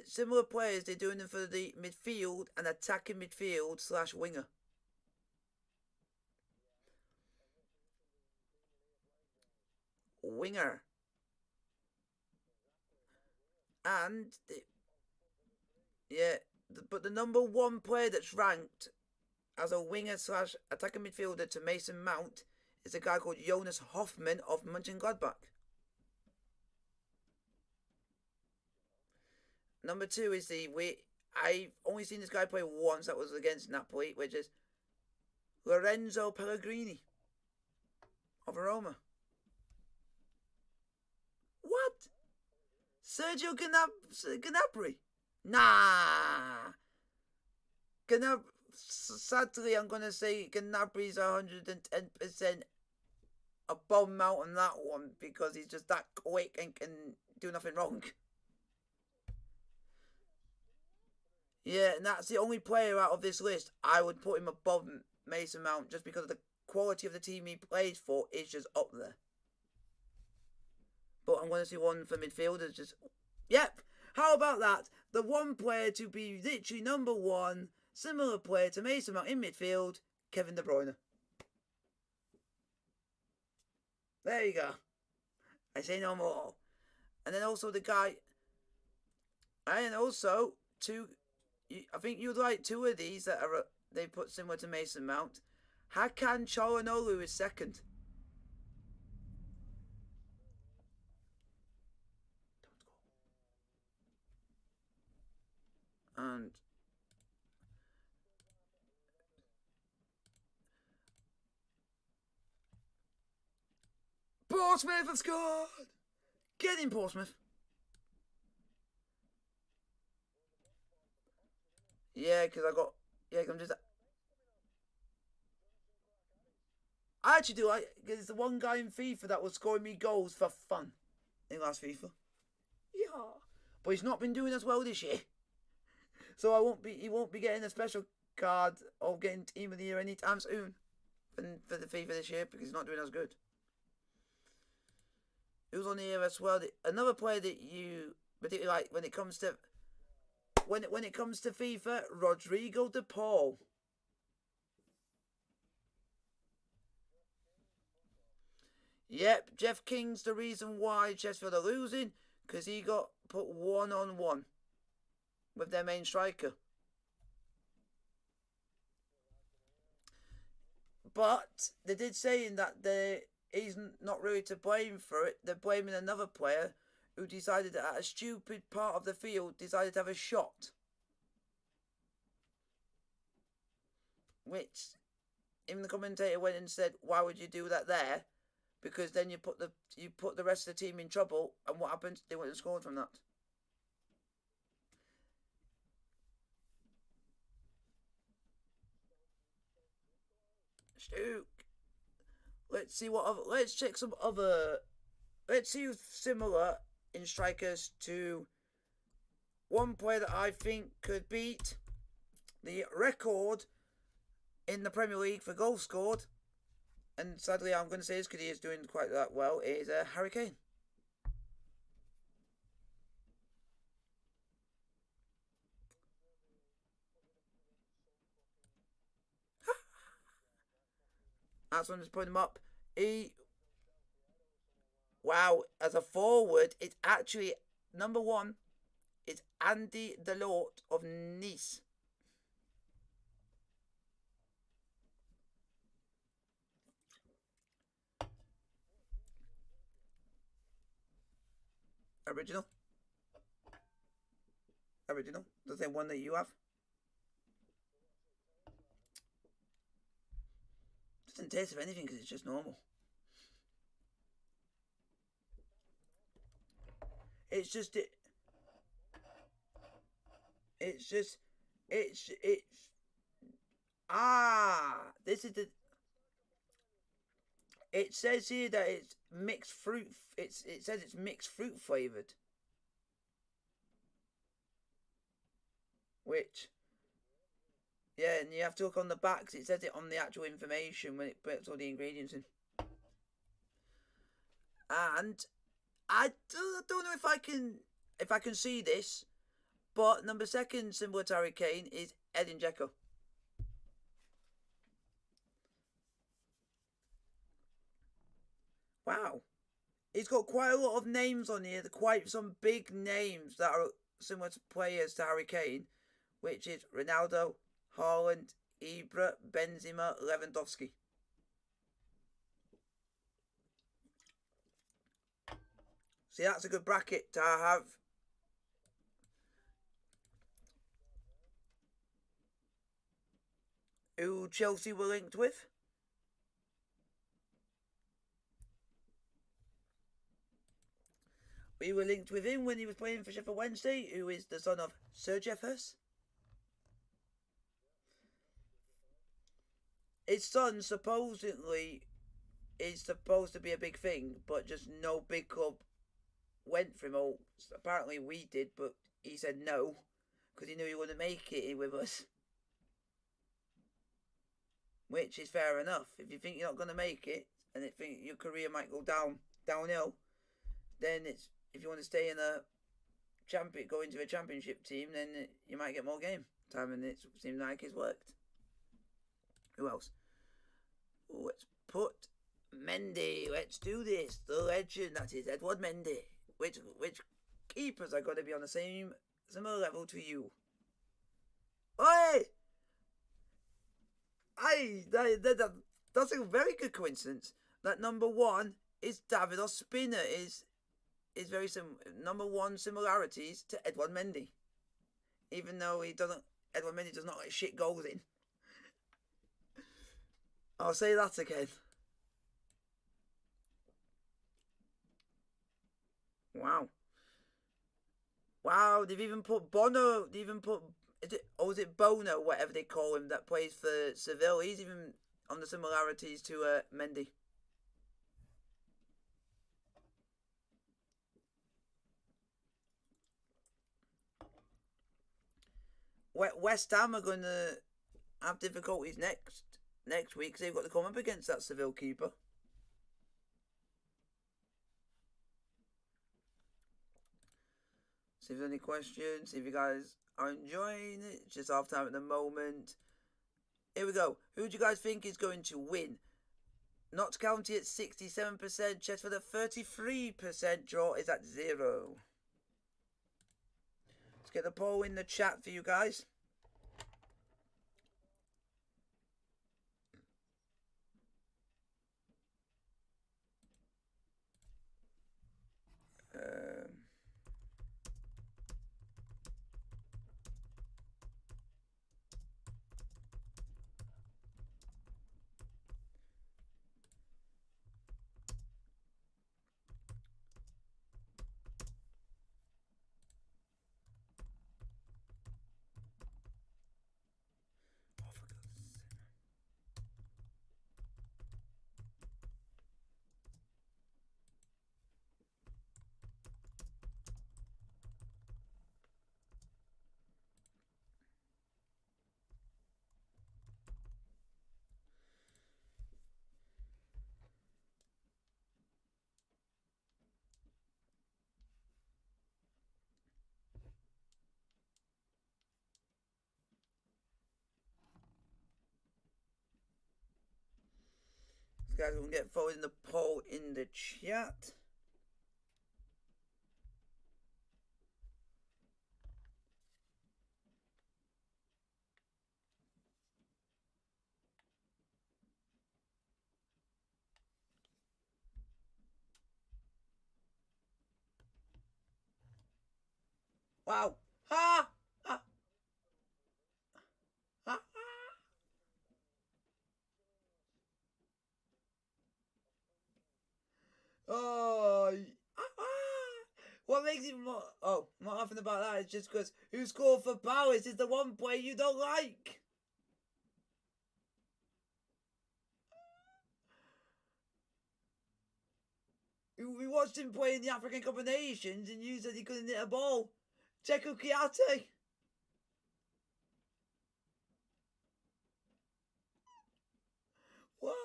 similar players, they're doing them for the midfield and attacking midfield / winger. Winger. And but the number one player that's ranked as a winger / attacking midfielder to Mason Mount is a guy called Jonas Hoffmann of Mönchengladbach. Number two is I've only seen this guy play once. That was against Napoli, which is Lorenzo Pellegrini of Roma. What? Sergio Gnabry? Nah. sadly, I'm going to say Gnabry's 110% above Mount on that one because he's just that quick and can do nothing wrong. Yeah, and that's the only player out of this list I would put him above Mason Mount just because of the quality of the team he plays for is just up there. But I'm going to see one for midfielders just... Yep! How about that? The one player to be literally number one, similar player to Mason Mount in midfield, Kevin De Bruyne. There you go. I say no more. And then also the guy... And also, I think you'd like two of these that are they put similar to Mason Mount. Hakan Çalhanoğlu is second. And Portsmouth have scored! Get in, Portsmouth. Yeah, because I'm just... I actually do like, because it's the one guy in FIFA that was scoring me goals for fun in last FIFA. Yeah. But he's not been doing as well this year. So he won't be getting a special card or getting Team of the Year anytime soon for the FIFA this year because he's not doing as good. Who's on here as well? Another player that you particularly like when it comes to FIFA, Rodrigo de Paul. Yep, Jeff King's the reason why Chesterfield are losing because he got put 1-on-1 with their main striker. But they did say that he's not really to blame for it. They're blaming another player who decided that at a stupid part of the field decided to have a shot. Which even the commentator went and said, why would you do that there? Because then you put the rest of the team in trouble, and what happened? They went and scored from that. Stoke. Let's see what other. Let's check some other. Let's see who's similar in strikers to one player that I think could beat the record in the Premier League for goals scored. And sadly, I'm going to say this because he is doing quite that well. Is Harry Kane. That's when I'm just putting him up. Wow, as a forward, it's actually number one. It's Andy Delort of Nice. Original. The same one that you have. Doesn't taste of anything because it's just normal. It's this is the. It says here that it's mixed fruit. It says it's mixed fruit flavored. Which, yeah, and you have to look on the back because it says it on the actual information when it puts all the ingredients in. And I don't know if I can see this, but number second similar to Harry Kane is Edin Dzeko. Wow. He's got quite a lot of names on here, quite some big names that are similar to players to Harry Kane, which is Ronaldo, Haaland, Ibra, Benzema, Lewandowski. See, that's a good bracket to have. Who Chelsea were linked with? We were linked with him when he was playing for Sheffield Wednesday, who is the son of Sir Jeff Hurst. his son supposedly is supposed to be a big thing, but just no big club went for him. Oh, apparently we did, but he said no because he knew he wouldn't make it with us. Which is fair enough. If you think you're not going to make it, and you think your career might go downhill, then it's, if you want to stay in a go into a championship team, then you might get more game time, and it seems like it's worked. Who else? Let's put Mendy. Let's do this. The legend, that is Edward Mendy. Which keepers are going to be on the similar level to you? Oi! That's a very good coincidence. That number one is David Ospina is very number one similarities to Edward Mendy. Even though Edward Mendy does not let shit goals in. I'll say that again. Wow, they've even put Bono, is it Bono, whatever they call him, that plays for Seville. He's even on the similarities to Mendy. West Ham are going to have difficulties next week because they've got to come up against that Seville keeper. See if there's any questions. See if you guys are enjoying it. It's just half time at the moment. Here we go. Who do you guys think is going to win? Notts County at 67%. Chesterfield at 33%. Draw is at 0. Let's get the poll in the chat for you guys. Guys, we'll get forward in the poll in the chat. Wow. Ha! Ha! Ha! Oh, what makes it more? Oh, I'm not laughing about that. It's just because who scored for Palace is the one player you don't like. We watched him play in the African Cup of Nations, and you said he couldn't hit a ball. Checo Kiate. What?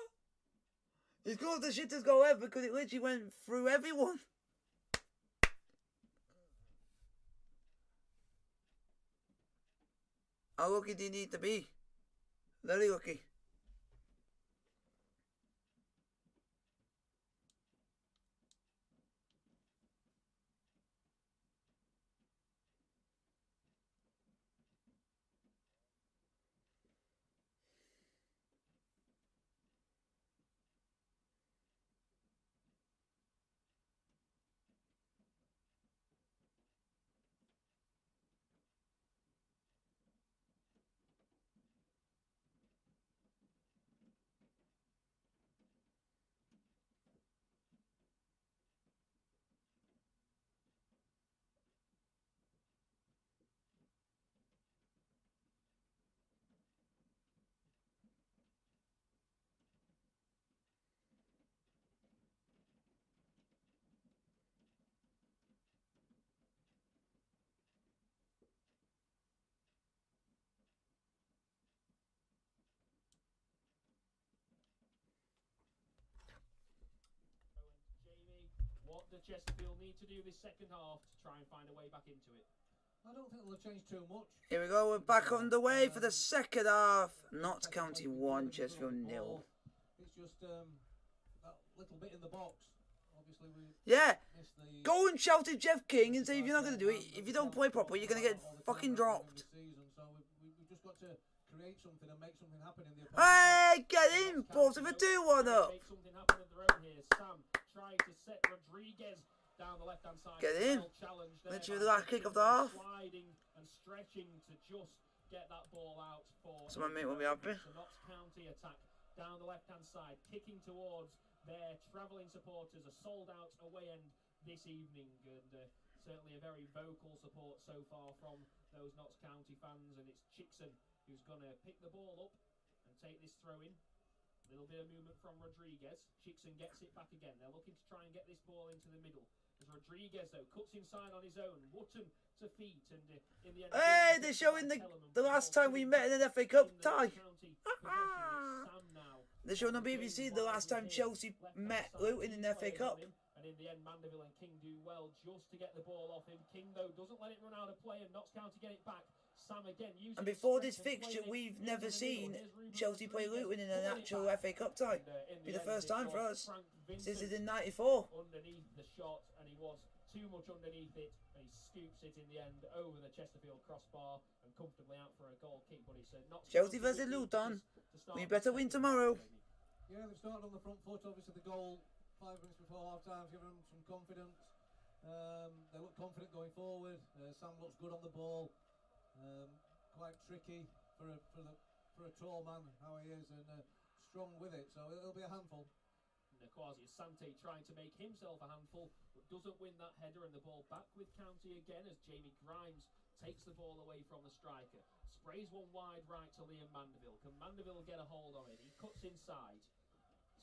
He scored the shittest goal ever because it literally went through everyone. How lucky do you need to be? Very lucky. the Chesterfield need to do this second half to try and find a way back into it? I don't think they'll change too much. Here we go, we're back underway for the second half. Notts County 1, Chesterfield 0. It's just that little bit in the box. Obviously, we Yeah, missed the. go and shout at Jeff King and say if you're not going to do it, if you don't play properly, you're going to get fucking dropped. So we've just got to create something and make something happen in the. Hey, get in, boys, if I do one up. Make something happen of their own here. Sam trying to set Rodriguez down the left-hand side. Get in. Literally the last kick of the half. Sliding and stretching to just get that ball out for. So my mate will be happy. The Notts County attack down the left-hand side, kicking towards their travelling supporters. A sold-out away end this evening, and certainly a very vocal support so far from those Notts County fans. And it's Chickson who's going to pick the ball up and take this throw in. A little bit of movement from Rodriguez. Chickson gets it back again. They're looking to try and get this ball into the middle. As Rodriguez, though, cuts inside on his own. Wotton to feet, and in the end... Hey, they're showing the last time we met in an FA Cup tie. They're showing on BBC the last time Chelsea met Luton in the FA Cup. And in the end, Mandeville and King do well just to get the ball off him. King, though, doesn't let it run out of play, and Notts County get it back. Sam again using. And before this fixture, we've never seen Chelsea play Luton in an actual FA Cup tie. Be the first time for us since it's in '94. Underneath the shot, and he was too much underneath it, and he scoops it in the end over the Chesterfield crossbar and comfortably out for a goal kick. But it's not Chelsea versus Luton. We better win tomorrow. Yeah, they've started on the front foot. Obviously, the goal 5 minutes before half time, giving them some confidence. They look confident going forward. Sam looks good on the ball. Quite tricky for a tall man, how he is, and strong with it. So it'll be a handful. Quasi Asante trying to make himself a handful, but doesn't win that header, and the ball back with County again as Jamie Grimes takes the ball away from the striker. Sprays one wide right to Liam Mandeville. Can Mandeville get a hold on it? He cuts inside.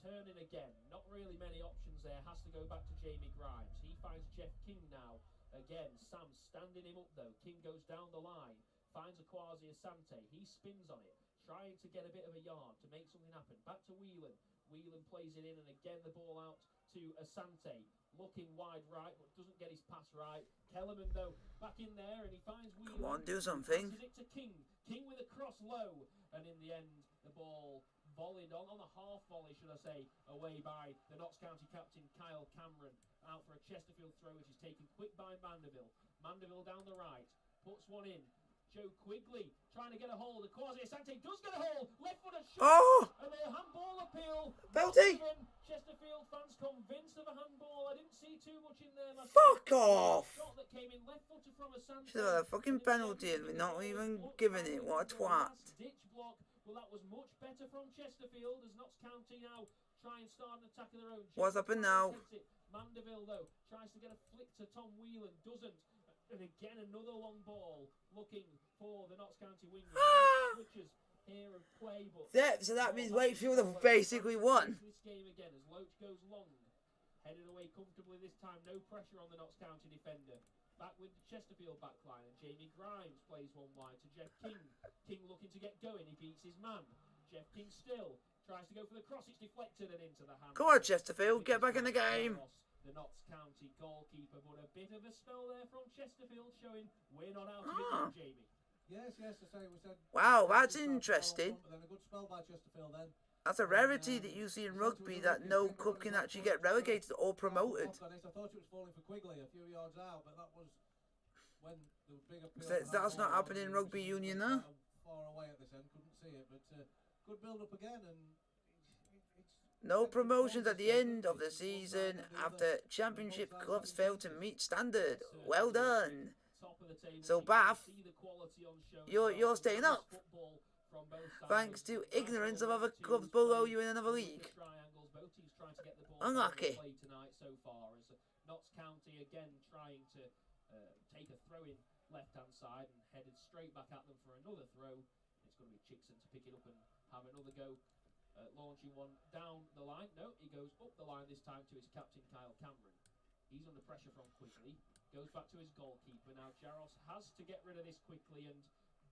Turning again, not really many options there, has to go back to Jamie Grimes. He finds Jeff King now. Again, Sam standing him up though. King goes down the line, finds a Quasi Asante. He spins on it, trying to get a bit of a yard to make something happen. Back to Whelan. Whelan plays it in, and again the ball out to Asante. Looking wide right, but doesn't get his pass right. Kellerman though, back in there, and he finds Whelan. Come on, do something. Passes it to King. King with a cross low, and in the end, the ball volleyed on the half volley, should I say, away by the Notts County captain Kyle Cameron. Out for a Chesterfield throw, which is taken quick by Mandeville. Mandeville down the right, puts one in. Joe Quigley trying to get a hold. Quasi Asante does get a hold. Left foot a shot. Oh! And a handball appeal. Penalty. Chesterfield fans convinced of a handball. I didn't see too much in there. Fuck off! Shot that came in left footed from Asante. Should have had a fucking penalty and we're not even giving it. What a twat. Ditch block. Well, that was much better from Chesterfield as Notts County now try and start an attack of their own. What's happened now? Mandeville though tries to get a flick to Tom Whelan, doesn't. And again another long ball looking for the Notts County winger. Switches here of play, but yeah, so that means Wakefield have basically won. This game again as Loach goes long, headed away comfortably this time. No pressure on the Notts County defender. Back with the Chesterfield backline, and Jamie Grimes plays one wide to Jeff King. King looking to get going. He beats his man. Jeff King still tries to go for the cross. It's deflected and into the hand. Come on, Chesterfield, get back in the game. The Notts County goalkeeper, but a bit of a spell there from Chesterfield, showing we're not out of it now, Jamie. Yes, I say we said. Wow, that's interesting. Then a good spell by Chesterfield then. That's a rarity that you see in rugby, that no club can actually get relegated or promoted. I thought it was falling for Quigley a few yards out, but that was when the big appeal. That's not happening in rugby union, though. Far away at this end, couldn't see it, but good build up again, and no promotions at the end of the season after championship clubs failed to meet standard. Well done. So Bath, you're staying up, thanks to ignorance of other clubs below you in another league. Unlucky. Notts County again trying to take a throw in left hand side and headed straight back at them for another throw. It's going to be Chickson to pick it up and have another go. Launching one down the line. No, he goes up the line this time to his captain Kyle Cameron. He's under pressure from Quigley. Goes back to his goalkeeper. Now Jaros has to get rid of this quickly and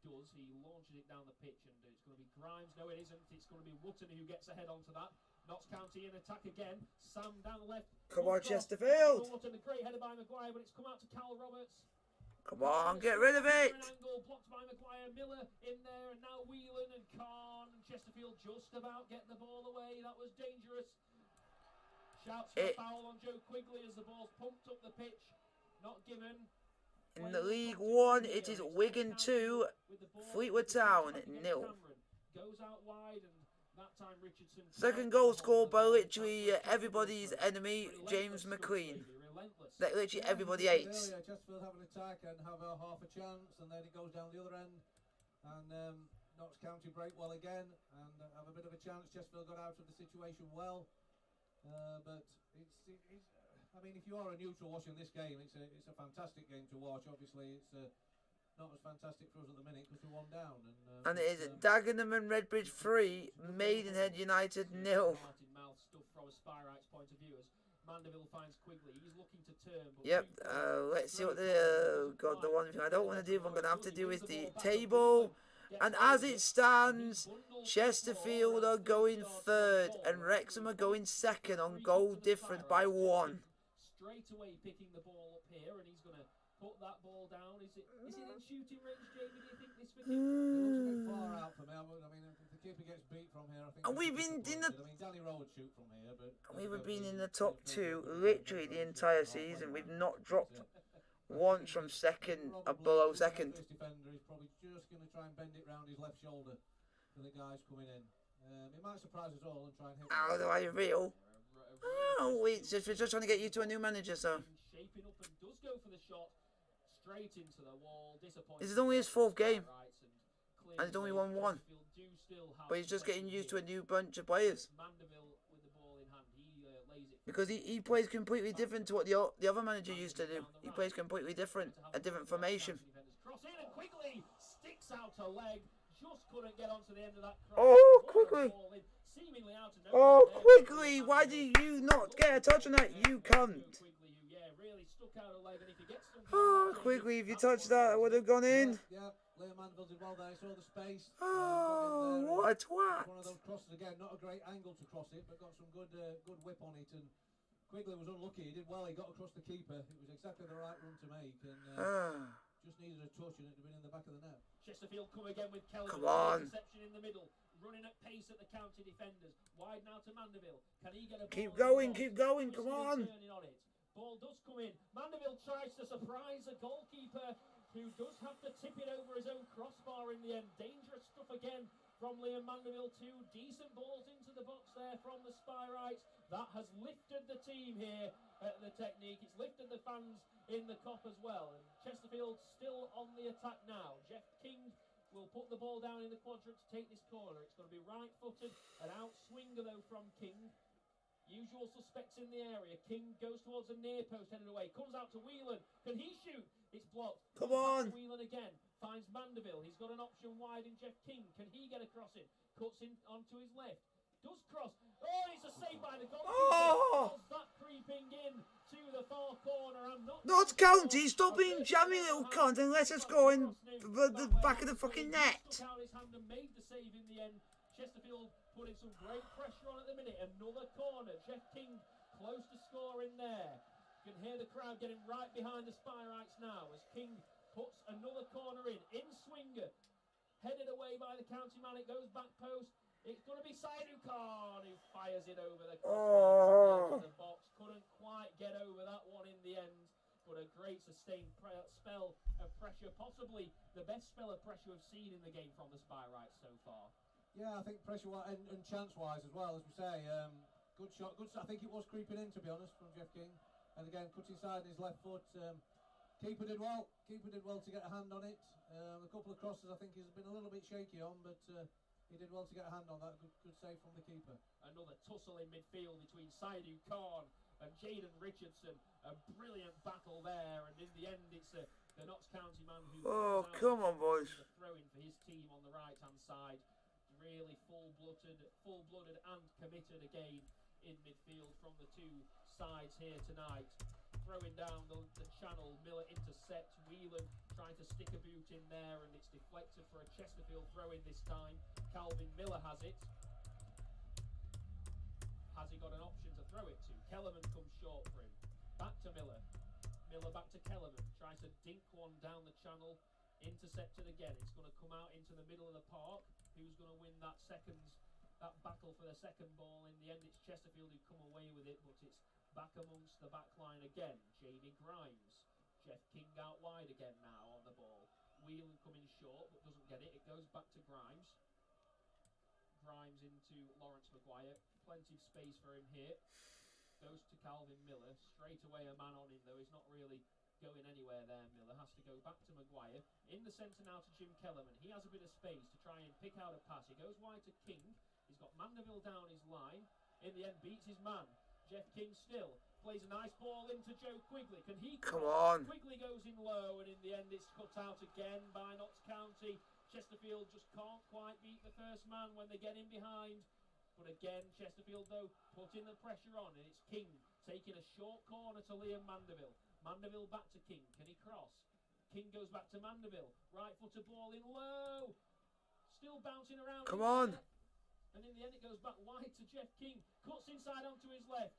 does. He launches it down the pitch and it's going to be Grimes. No, it isn't. It's going to be Wotton who gets ahead onto that. Notts County in attack again. Sam down the left. Come on, Good cross. Chesterfield. Norton, a great header by Maguire, but it's come out to Cal Roberts. Come on, get rid of it. Angle blocked by Maguire. Miller in there, and now Whelan and Khan and Chesterfield just about get the ball away. That was dangerous. Shouts for foul on Joe Quigley as the ball's pumped up the pitch. Not given. In the League One, it is Wigan 2, Fleetwood Town 0. Goes out wide, and that time Richardson. Second goal scored by literally everybody's enemy, James McLean. That literally everybody hates. Chesterfield have an attack and have a half a chance, and then it goes down the other end. And Notts County break well again and have a bit of a chance. Chesterfield got out of the situation well, but it's I mean, if you are a neutral watching this game, it's a fantastic game to watch. Obviously, it's not as fantastic for us at the minute because we're one down. And it is Dagenham and Redbridge 3, Maidenhead United 0. Martin mouth stuff from a Spyrite's point of view as Mandeville finds Quigley. He's looking to turn. But yep, let's see what the... God, the one thing I don't want to do, what I'm going to have to do is the table. And as it stands, Chesterfield are going third and Wrexham are going second on goal difference by 1. Straight away picking the ball up here, and he's going to put that ball down. Is it in shooting range, Jamie? Do you think this for King? It looks a bit far out for me. I mean, if the keeper gets beat from here, I think. And we've been in the. I mean, Danny Rowe would shoot from here, but we've been in the top 2 literally the entire season. We've not dropped once from second or below second. This defender is probably just going to try and bend it round his left shoulder for the guys coming in. It might surprise us all and try and hit. How do I reel? Oh, we're just trying to get you to a new manager, so. Shaping up and does go for the shot straight into the wall. This is only his 4th game, and he's only won 1. But he's just getting used to a new bunch of players. Because he plays completely different to what the other manager used to do. He plays completely different, a different formation. Cross in and Quigley sticks out a leg. Just couldn't get onto the end of that cross. Oh, Quigley! Oh, Quigley! Why did you not get a touch on that, you cunt? Oh, Quigley, if you touched that, it would have gone in. Yeah, Liam Mandeville did well there. He saw the space. Oh, what a twat! One of those crosses again. Not a great angle to cross it, but got some good whip on it. And Quigley was unlucky. He did well. He got across the keeper. It was exactly the right run to make, and just needed a touch, and it would have been in the back of the net. Chesterfield come again with Kelly. Come on. Reception in the middle. Running at pace at the county defenders. Wide now to Mandeville. Can he get a ball? Keep going, come on. Ball does come in. Mandeville tries to surprise a goalkeeper who does have to tip it over his own crossbar in the end. Dangerous stuff again from Liam Mandeville. 2 decent balls into the box there from the Spyrites. That has lifted the team here at the Technique. It's lifted the fans in the Kop as well. And Chesterfield still on the attack now. Jeff King will put the ball down in the quadrant to take this corner. It's going to be right-footed. An out-swinger, though, from King. Usual suspects in the area. King goes towards the near post, headed away. Comes out to Whelan. Can he shoot? It's blocked. Come on. Whelan again. Finds Mandeville. He's got an option wide in Jeff King. Can he get a cross in? Cuts in onto his left. Does cross. Oh, it's a save by the goalkeeper. Oh! That creeping in to the far corner. Notts County, stop being jammy little cunt and let us go in the back of the fucking net. Stuck out his hand and made the save in the end. Chesterfield putting some great pressure on at the minute. Another corner. Jeff King close to score in there. You can hear the crowd getting right behind the Spyrites now as King puts another corner in. In swinger. Headed away by the county man. It goes back post. It's going to be Saidu Khan who fires it over the box. Couldn't quite get over that one in the end. But a great sustained spell of pressure. Possibly the best spell of pressure we've seen in the game from the Spyrites so far. Yeah, I think pressure-wise and chance-wise as well, as we say. Good shot. I think it was creeping in, to be honest, from Jeff King. And again, cut inside his left foot. Keeper did well. Keeper did well to get a hand on it. A couple of crosses I think he's been a little bit shaky on, but he did well to get a hand on that. Good save from the keeper. Another tussle in midfield between Saidu Khan and Jaden Richardson. A brilliant battle there, and in the end it's the Notts County man who... Oh, come on, boys. ...throwing for his team on the right-hand side. Really full-blooded and committed again in midfield from the 2 sides here tonight. Throwing down the channel, Miller intercepts, Whelan trying to stick a boot in there, and it's deflected for a Chesterfield throw-in this time. Calvin Miller has it. has he got an option to throw it to? Kellerman comes short for him. Back to Miller. Miller back to Kellerman. Tries to dink one down the channel. Intercepted again. It's going to come out into the middle of the park. Who's going to win that battle for the second ball? In the end, it's Chesterfield who come away with it, but it's back amongst the back line again. Jamie Grimes. Jeff King out wide again now on the ball. Whelan coming short, but doesn't get it. It goes back to Grimes. Grimes into Lawrence Maguire. Plenty of space for him here. Goes to Calvin Miller. Straight away a man on him, though. He's not really going anywhere there. Miller has to go back to Maguire. In the centre now to Jim Kellerman. He has a bit of space to try and pick out a pass. He goes wide to King. He's got Mandeville down his line. In the end, beats his man. Jeff King still plays a nice ball into Joe Quigley. Can he come on? Quigley goes in low, and in the end, it's cut out again by Notts County. Chesterfield just can't quite beat the first man when they get in behind. But again, Chesterfield, though, putting the pressure on, and it's King taking a short corner to Liam Mandeville. Mandeville back to King. Can he cross? King goes back to Mandeville. Right footed ball in low. Still bouncing around. Come on. And in the end, it goes back wide to Jeff King. Cuts inside onto his left.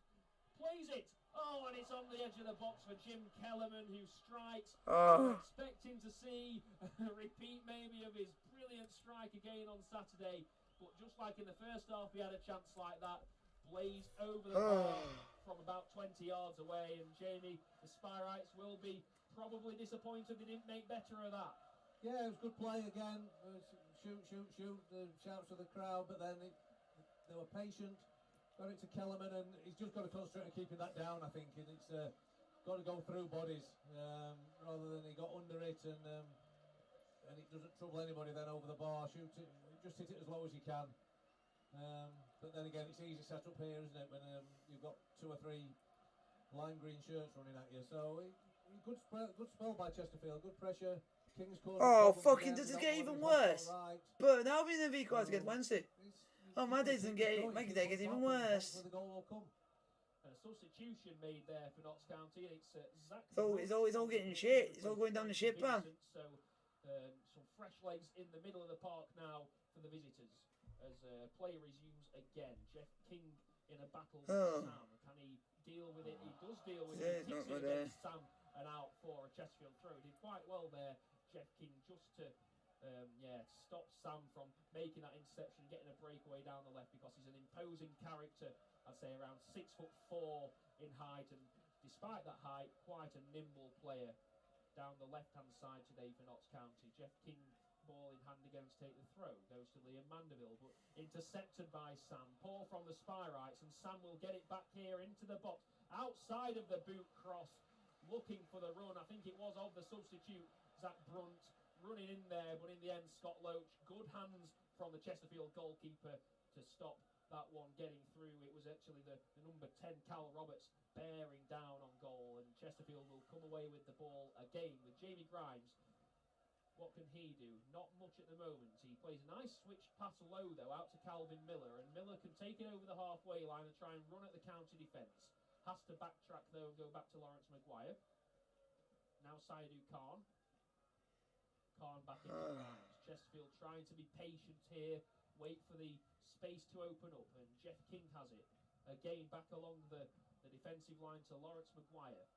Plays it. Oh, and it's on the edge of the box for Jim Kellerman, who strikes. Oh. Expecting to see a repeat maybe of his brilliant strike again on Saturday. But just like in the first half, he had a chance like that. Blazed over the bar from about 20 yards away. And Jamie, the Spyrites will be probably disappointed they didn't make better of that. Yeah, it was good play again. Shoot, shoot, shoot. The shouts of the crowd, but then they were patient. Got it to Kellerman, and he's just got to concentrate on keeping that down, I think. And it's got to go through bodies rather than he got under it, and it doesn't trouble anybody then over the bar. Shoot it, just hit it as low as you can. But then again, it's easy set up here, isn't it, when you've got 2 or 3 lime green shirts running at you. So good spell by Chesterfield, good pressure. King's caused Oh, problems fucking again. does it Got get one even who's left worse? or right. But now we're in the V class against Wednesday. Oh, my day doesn't get Going, my keep day on gets even top, and worse. the goal will come. A substitution made there for Notts County, and it's Zach. So it's all getting shit. It's all going down the shit pan. So some fresh legs in the middle of the park now for the visitors as play resumes again. Jeff King in a battle with Sam. Can he deal with it? He does deal with Yeah, it. it's not Takes it good, against Sam and out for a Chesterfield throw. Did quite well there, Jeff King, just to stop Sam from making that interception, getting a breakaway down the left, because he's an imposing character. I'd say around 6'4" in height, and despite that height, quite a nimble player down the left-hand side today for Notts County. Jeff King, ball in hand again to take the throw, goes to Liam Mandeville, but intercepted by Sam. Paul from the Spyrites, and Sam will get it back here into the box, outside of the boot cross, looking for the run. I think it was of the substitute, Zach Brunt, running in there, but in the end, Scott Loach, good hands from the Chesterfield goalkeeper to stop that one getting through. It was actually the number 10, Cal Roberts, bearing down on goal, and Chesterfield will come away with the ball again with Jamie Grimes. What can he do? Not much at the moment. He plays a nice switch pass low, though, out to Calvin Miller, and Miller can take it over the halfway line and try and run at the counter defence. Has to backtrack, though, and go back to Lawrence Maguire. Now Saidu Khan. Khan back into Grimes. Chesterfield trying to be patient here, wait for the space to open up, and Jeff King has it. Again, back along the defensive line to Lawrence Maguire.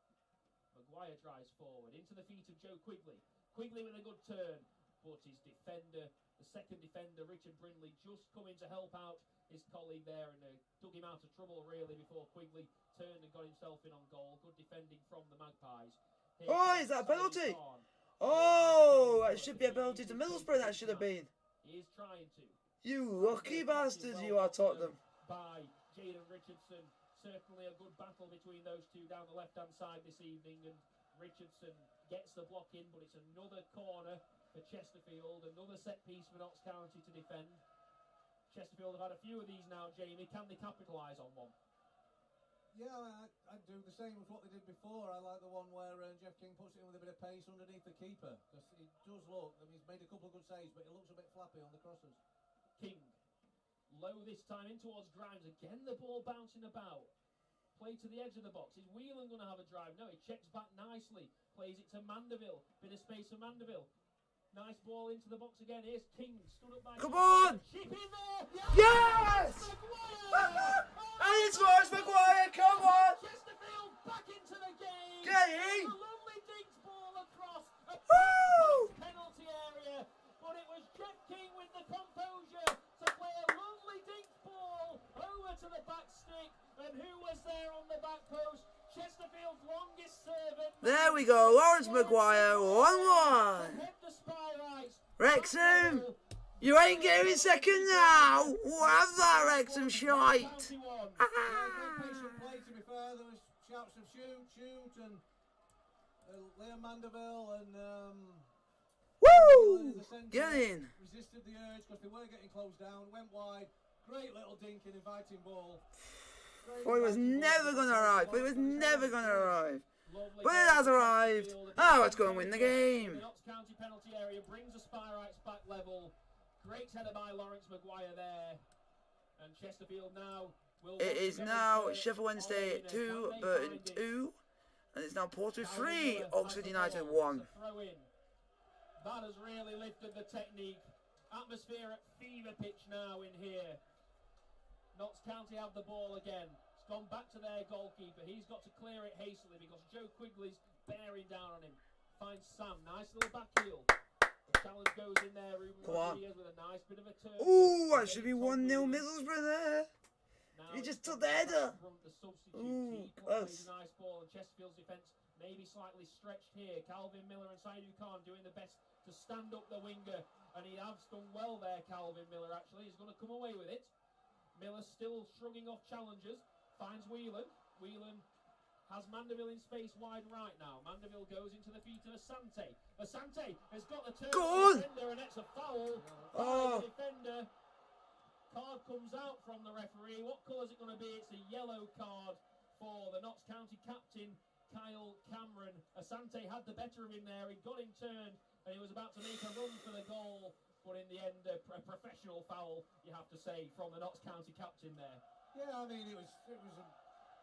Maguire drives forward into the feet of Joe Quigley. Quigley with a good turn, but his defender, the second defender, Richard Brindley, just coming to help out his colleague there, and took him out of trouble really before Quigley turned and got himself in on goal. Good defending from the Magpies. Oh, is that a penalty? Oh, that should be a penalty to Middlesbrough, that should have been. He is trying to. You lucky bastards, you are, Tottenham. By Jaden Richardson. Certainly a good battle between those two down the left-hand side this evening, and Richardson gets the block in, but it's another corner for Chesterfield, another set piece for Notts County to defend. Chesterfield have had a few of these now, Jamie. Can they capitalise on one? Yeah, I'd do the same as what they did before. I like the one where Jeff King puts it in with a bit of pace underneath the keeper, because it does look, I mean, he's made a couple of good saves, but it looks a bit flappy on the crosses. King, low this time in towards Grimes. Again, the ball bouncing about. Play to the edge of the box. Is Whelan going to have a drive? No, he checks back nicely. Plays it to Mandeville. Bit of space for Mandeville. Nice ball into the box again. Here's King, stood up by Come Chesterfield. on! Chip in there! Yes! Maguire! And it's Morris Maguire, come on! Chesterfield back into the game! Get in! A lovely dinks ball across a Woo! penalty area, but it was Jeff King with the composure to play a lovely dinks ball over to the back stick, and who was there on the back post? Chesterfield's longest servant. There we go, Lawrence Maguire, 1-1. Head the spy rights. Wrexham, you ain't getting second now. Have that, Wrexham shite. Patient play, to be fair. There was shouts of shoot, and Liam Mandeville and Woo! in the centre Get in. resisted the urge because they were getting closed down. Went wide. Great little dink and inviting ball. Thought it was never going to arrive. But it was never going to arrive. But it has arrived. Oh, let's go and win the game. The Notts County penalty area brings the spy rights back level. Great header by Lawrence Maguire there. And Chesterfield now will... It is now Sheffield Wednesday 2, Burton 2. And it's now Portsmouth 3, Oxford United 1. Throw in. That has really lifted the technique. Atmosphere at fever pitch now in here. Notts County have the ball again. It's gone back to their goalkeeper. He's got to clear it hastily because Joe Quigley's bearing down on him. Finds Sam. Nice little back heel. The challenge goes in there. Ruben Rodriguez with a nice bit of a turn. Ooh, that should be 1-0 Middlesbrough there. He just took the header. Ooh, close. A nice ball, and Chesterfield's defence maybe slightly stretched here. Calvin Miller and Saidu Khan doing the best to stand up the winger, and he has done well there. Calvin Miller actually is going to come away with it. Miller still shrugging off challengers. Finds Whelan. Whelan has Mandeville in space wide right now. Mandeville goes into the feet of Asante. Asante has got the turn on the defender, and it's a foul by the defender. Card comes out from the referee. What colour is it going to be? It's a yellow card for the Notts County captain, Kyle Cameron. Asante had the better of him there. He got him turned, and he was about to make a run for the goal. But in the end, a professional foul, you have to say, from the Notts County captain there. Yeah, I mean, it was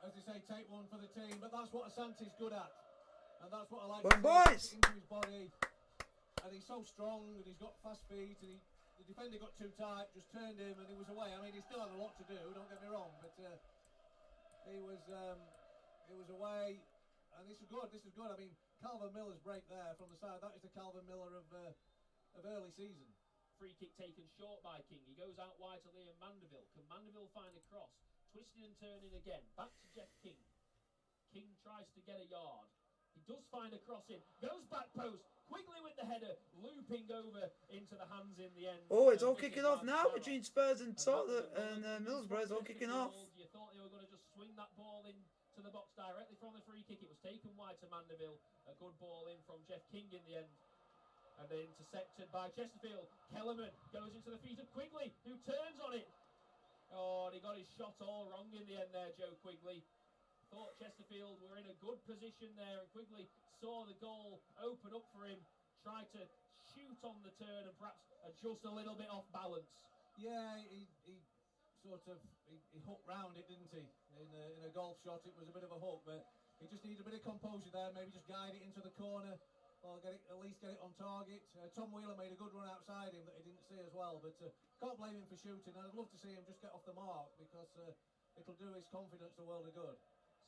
as they say, take one for the team. But that's what Asante's good at, and that's what I like. Boys! Into his body, and he's so strong, and he's got fast feet, and the defender got too tight, just turned him, and he was away. I mean, he still had a lot to do. Don't get me wrong, but he was away, and this is good. This is good. I mean, Calvin Miller's break there from the side. That is the Calvin Miller of early season. Free kick taken short by King. He goes out wide to Liam Mandeville. Can Mandeville find a cross? Twisting and turning again. Back to Jeff King. King tries to get a yard. He does find a cross in. Goes back post. Quickly with the header. Looping over into the hands in the end. Oh, it's all kicking off now between Spurs and Tottenham and Middlesbrough. It's all kicking off. You thought they were going to just swing that ball into the box directly from the free kick. It was taken wide to Mandeville. A good ball in from Jeff King in the end. And then intercepted by Chesterfield. Kellerman goes into the feet of Quigley, who turns on it. Oh, and he got his shot all wrong in the end there, Joe Quigley. Thought Chesterfield were in a good position there, and Quigley saw the goal open up for him. Tried to shoot on the turn and perhaps just a little bit off balance. Yeah, he hooked round it, didn't he? In a golf shot, it was a bit of a hook, but he just needed a bit of composure there. Maybe just guide it into the corner. Or at least get it on target. Tom Wheeler made a good run outside him that he didn't see as well, but can't blame him for shooting. And I'd love to see him just get off the mark because it'll do his confidence a world of good.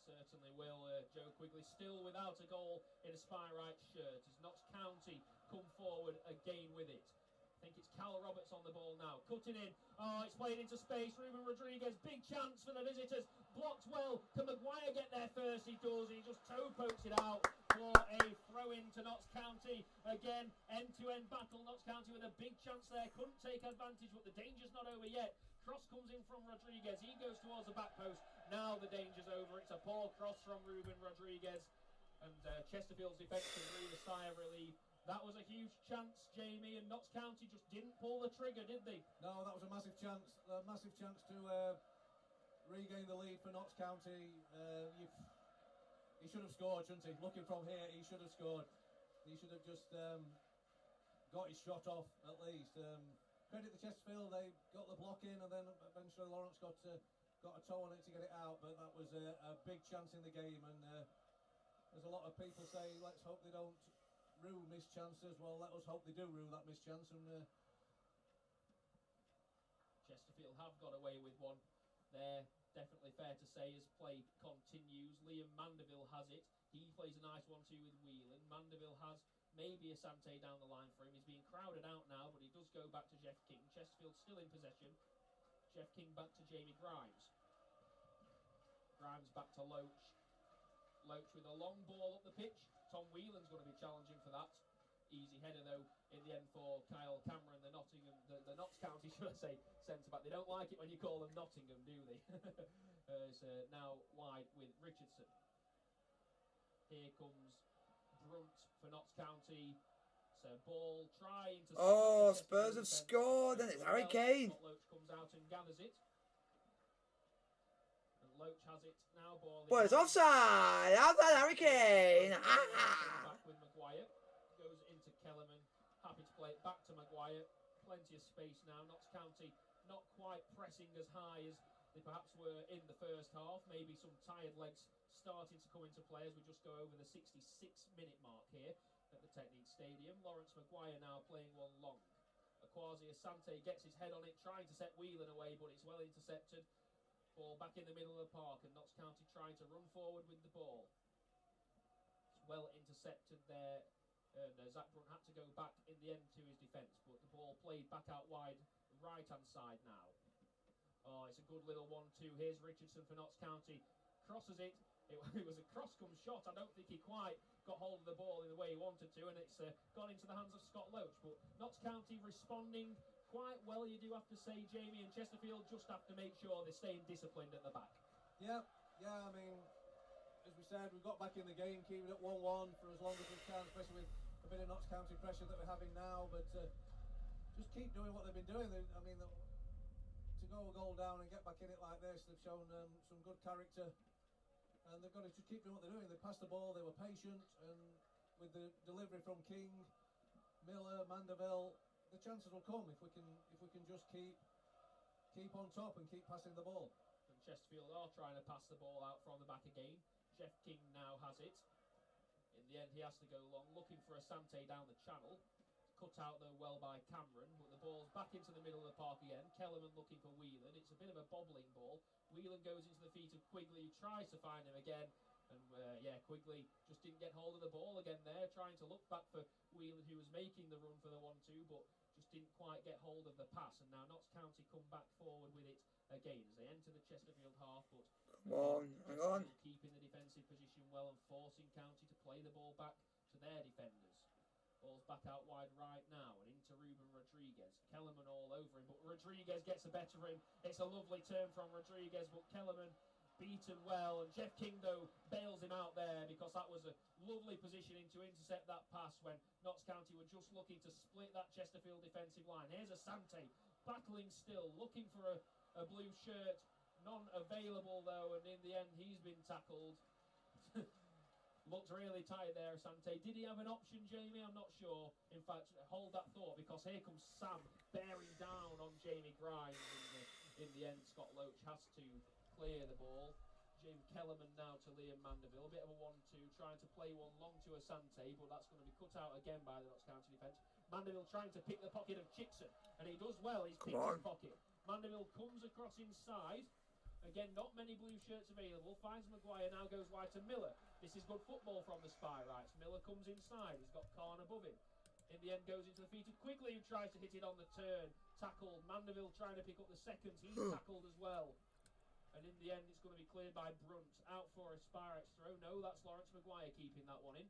Certainly will. Joe Quigley still without a goal in a spy right shirt as Notts County come forward again with it. I think it's Cal Roberts on the ball now, cutting in. Oh, it's played into space. Ruben Rodriguez, big chance for the visitors. Blocked well. Can Maguire get there first? He does. He just toe pokes it out for a throw in to Notts County. Again, end-to-end battle. Notts County with a big chance there. Couldn't take advantage, but the danger's not over yet. Cross comes in from Rodriguez. He goes towards the back post. Now the danger's over. It's a poor cross from Ruben Rodriguez. And Chesterfield's defence can breathe a sigh of relief. That was a huge chance, Jamie, and Notts County just didn't pull the trigger, did they? No, that was a massive chance. A massive chance to regain the lead for Notts County. He should have scored, shouldn't he? Looking from here, he should have scored. He should have just got his shot off at least. Credit to Chesterfield, they got the block in, and then eventually Lawrence got a toe on it to get it out. But that was a big chance in the game, and as a lot of people say, let's hope they don't rue missed chances. Well, let us hope they do rue that missed chance. And Chesterfield have got away with one there. Definitely fair to say as play continues. Liam Mandeville has it. He plays a nice 1-2 with Whelan. Mandeville has maybe a Sante down the line for him. He's being crowded out now, but he does go back to Jeff King. Chesterfield still in possession. Jeff King back to Jamie Grimes. Grimes back to Loach. Loach with a long ball up the pitch. Tom Whelan's going to be challenging for that. Easy header though in the end for Kyle Cameron, the Nottingham, the Notts County, should I say, centre back. They don't like it when you call them Nottingham, do they? It's now wide with Richardson. Here comes Brunt for Notts County. It's a ball trying to. Oh, Spurs have scored, and it's Harry Kane. Loach comes out and gathers it. And Loach has it now. Ball. Well, it's offside. Outside Harry Kane. Back with Maguire. Goes into Kellerman. Happy to play it back to Maguire. Plenty of space now. Notts County not quite pressing as high as they perhaps were in the first half. Maybe some tired legs starting to come into play as we just go over the 66-minute mark here at the Technique Stadium. Lawrence Maguire now playing one long. Akwasi Asante gets his head on it, trying to set Whelan away, but it's well intercepted. Ball back in the middle of the park, and Notts County trying to run forward with the ball. It's well intercepted there. And Zach Brunt had to go back in the end to his defence, but the ball played back out wide, right-hand side now. Oh, it's a good little 1-2. Here's Richardson for Notts County. Crosses it. It was a cross-come shot. I don't think he quite got hold of the ball in the way he wanted to, and it's gone into the hands of Scott Loach. But Notts County responding quite well, you do have to say, Jamie, and Chesterfield just have to make sure they're staying disciplined at the back. Yeah, I mean, as we said, we've got back in the game, keeping it 1-1 for as long as we can, especially with a bit of Notts County pressure that we're having now. But just keep doing what they've been doing. I mean, to go a goal down and get back in it like this, they've shown some good character, and they've got to just keep doing what they're doing. They passed the ball, they were patient, and with the delivery from King, Miller, Mandeville, the chances will come if we can just keep on top and keep passing the ball. And Chesterfield are trying to pass the ball out from the back again. Jeff King now has it. In the end, he has to go long, looking for Asante down the channel. Cut out though well by Cameron, but the ball's back into the middle of the park again. Kellerman looking for Whelan. It's a bit of a bobbling ball. Whelan goes into the feet of Quigley, who tries to find him again. And Quigley just didn't get hold of the ball again there, trying to look back for Whelan, who was making the run for the 1-2, but just didn't quite get hold of the pass. And now Notts County come back forward with it again as they enter the Chesterfield half, but Hang on. keeping the defensive position well and forcing County to play the ball back to their defenders. Ball's back out wide right now and into Ruben Rodriguez. Kellerman all over him, but Rodriguez gets the better of him. It's a lovely turn from Rodriguez, but Kellerman beaten well, and Jeff King though bails him out there because that was a lovely positioning to intercept that pass when Notts County were just looking to split that Chesterfield defensive line. Here's Asante battling still, looking for a blue shirt. None available though, and in the end he's been tackled. Looked really tired there, Asante. Did he have an option, Jamie? I'm not sure. In fact, hold that thought, because here comes Sam bearing down on Jamie Grimes. In the end, Scott Loach has to clear the ball. Jim Kellerman now to Liam Mandeville. A bit of a 1-2, trying to play one long to Asante, but that's going to be cut out again by the Notts County defence. Mandeville trying to pick the pocket of Chickson, and he does well. He's picked his pocket. Mandeville comes across inside. Again, not many blue shirts available. Finds Maguire, now goes wide to Miller. This is good football from the spy rights. Miller comes inside. He's got Khan above him. In the end, goes into the feet of Quigley, who tries to hit it on the turn. Tackled. Mandeville trying to pick up the second. He's tackled as well. And in the end, it's going to be cleared by Brunt. Out for a spy rights throw. No, that's Lawrence Maguire keeping that one in.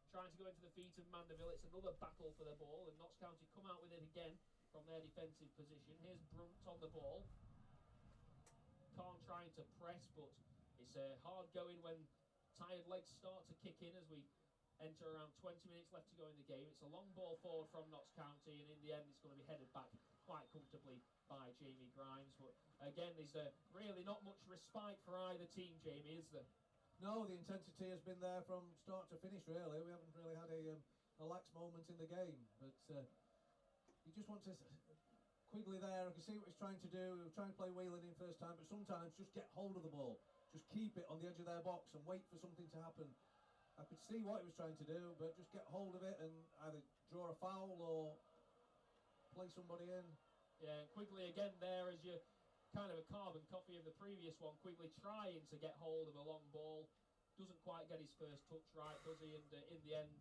Trying to go into the feet of Mandeville. It's another battle for the ball, and Notts County come out with it again from their defensive position. Here's Brunt on the ball. Khan trying to press, but it's hard going when tired legs start to kick in as we enter around 20 minutes left to go in the game. It's a long ball forward from Notts County, and in the end it's going to be headed back quite comfortably by Jamie Grimes. But again, there's really not much respite for either team, Jamie, is there? No, the intensity has been there from start to finish, really. We haven't really had a lax moment in the game, but you just want to... Quigley there, I can see what he's trying to do. He'll try and play Whelan in first time, but sometimes just get hold of the ball. Just keep it on the edge of their box and wait for something to happen. I could see what he was trying to do, but just get hold of it and either draw a foul or play somebody in. Yeah, Quigley again there as you kind of a carbon copy of the previous one. Quigley trying to get hold of a long ball, doesn't quite get his first touch right, does he? And in the end,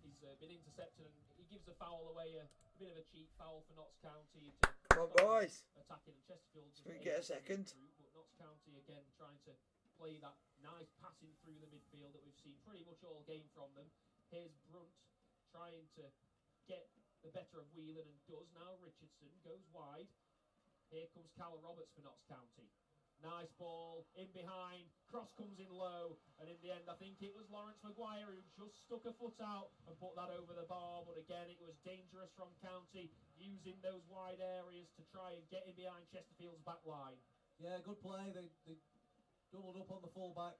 he's been intercepted and he gives a foul away, a bit of a cheap foul for Notts County. Come on, boys. Attacking and Chesterfield. Should we get a second? But Notts County again trying to play that nice passing through the midfield that we've seen pretty much all game from them. Here's Brunt trying to get the better of Whelan and does now. Richardson goes wide. Here comes Cal Roberts for Notts County. Nice ball in behind. Cross comes in low, and in the end, I think it was Lawrence Maguire who just stuck a foot out and put that over the bar. But again, it was dangerous from County using those wide areas to try and get in behind Chesterfield's back line. Yeah, good play. They doubled up on the fullback.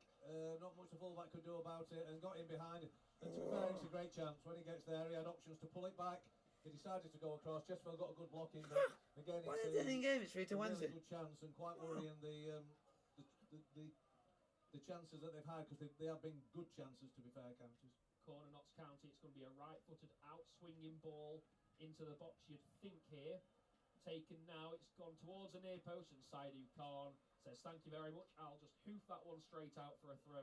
Not much the fullback could do about it, and got in behind. And to be fair, it's a great chance. When he gets there, he had options to pull it back. He decided to go across. Chesterfield got a good block in, but again, Why it's did they game? It's 3 to a 1. really good chance and quite worrying the chances that they've had, because they have been good chances, to be fair, Counters. Corner Notts County. It's going to be a right-footed out-swinging ball into the box, you'd think here. Taken now, it's gone towards the near post, and Saidu Khan says thank you very much. I'll just hoof that one straight out for a throw.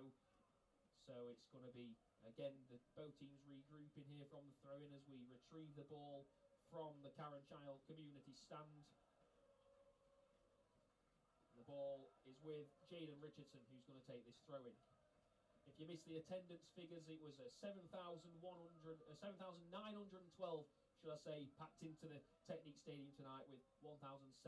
So it's going to be, again, both teams regrouping here from the throw-in as we retrieve the ball from the Karen Child community stand. And the ball is with Jaden Richardson, who's going to take this throw-in. If you missed the attendance figures, it was 7,912, should I say, packed into the Technique Stadium tonight with 1,793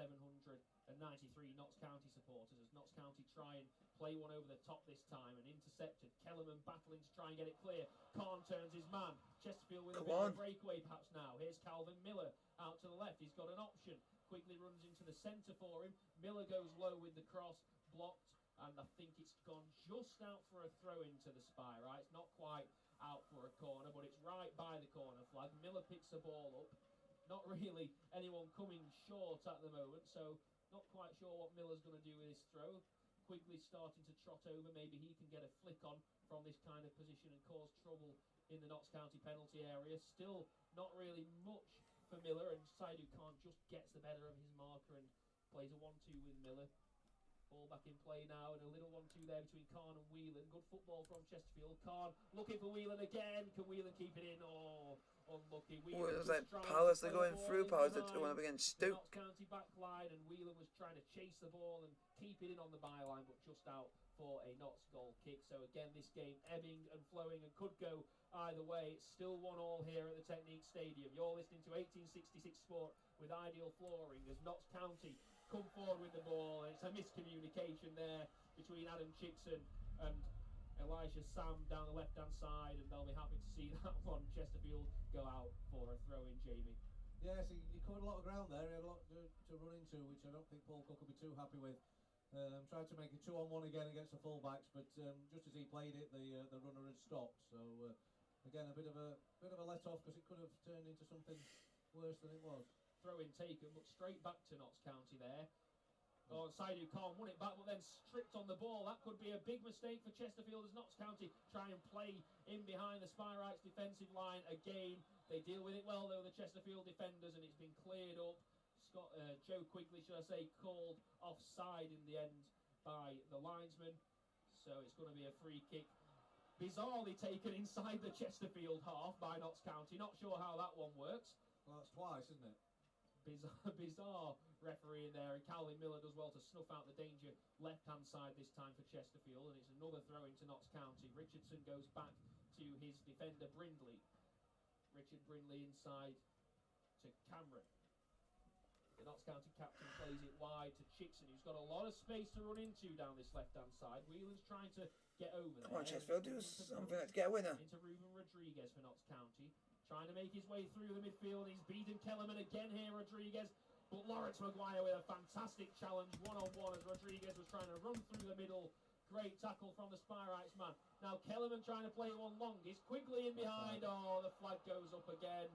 Notts County supporters as Notts County try and play one over the top this time and intercepted. Kellerman battling to try and get it clear. Khan turns his man. Chesterfield with a bit of a breakaway perhaps now. Here's Calvin Miller out to the left. He's got an option. Quickly runs into the centre for him. Miller goes low with the cross, blocked, and I think it's gone just out for a throw into the spy, right? It's not quite out for a corner, but it's right by the corner flag. Miller picks the ball up. Not really anyone coming short at the moment, so not quite sure what Miller's going to do with his throw. Quigley starting to trot over. Maybe he can get a flick on from this kind of position and cause trouble in the Notts County penalty area. Still not really much for Miller, and Saidu Khan just gets the better of his marker and plays a 1-2 with Miller. Ball back in play now, and a little 1-2 there between Khan and Whelan. Good football from Chesterfield. Khan looking for Whelan again. Can Whelan keep it in? Oh, unlucky. Oh, it was like Powers are going through. Powers are going up against Stoke. Notts County back line, and Whelan was trying to chase the ball and keep it in on the byline, but just out for a Notts goal kick. So again, this game ebbing and flowing and could go either way. It's still 1-1 here at the Technique Stadium. You're listening to 1866 Sport with Ideal Flooring as Notts County come forward with the ball. It's a miscommunication there between Adam Chickson and Elijah Sam down the left-hand side, and they'll be happy to see that one. Chesterfield go out for a throw-in, Jamie. Yes, he covered a lot of ground there. He had a lot to run into, which I don't think Paul Cook will be too happy with. Tried to make it 2-on-1 again against the fullbacks, but just as he played it, the runner had stopped. So again, a bit of a let-off, because it could have turned into something worse than it was. Throw-in taken, but straight back to Notts County there. Oh, Saidu Khan won it back, but then stripped on the ball. That could be a big mistake for Chesterfield as Notts County try and play in behind the Spy Rights defensive line again. They deal with it well, though, the Chesterfield defenders, and it's been cleared up. Joe Quigley, should I say, called offside in the end by the linesman. So it's going to be a free kick. Bizarrely taken inside the Chesterfield half by Notts County. Not sure how that one works. Well, that's twice, isn't it? Bizarre referee in there, and Calvin Miller does well to snuff out the danger left-hand side this time for Chesterfield, and it's another throw into Notts County. Richardson goes back to his defender Brindley. Richard Brindley inside to Cameron. The Notts County captain plays it wide to Chickson, who's got a lot of space to run into down this left-hand side. Whelan's trying to get over there. Come on, Chesterfield, do something to get a winner. Into Ruben Rodriguez for Notts County. Trying to make his way through the midfield. He's beaten Kellerman again here, Rodriguez. But Lawrence Maguire with a fantastic challenge, 1-on-1, as Rodriguez was trying to run through the middle. Great tackle from the Spy Rights man. Now Kellerman trying to play one long. Is Quigley in behind? Oh, the flag goes up again.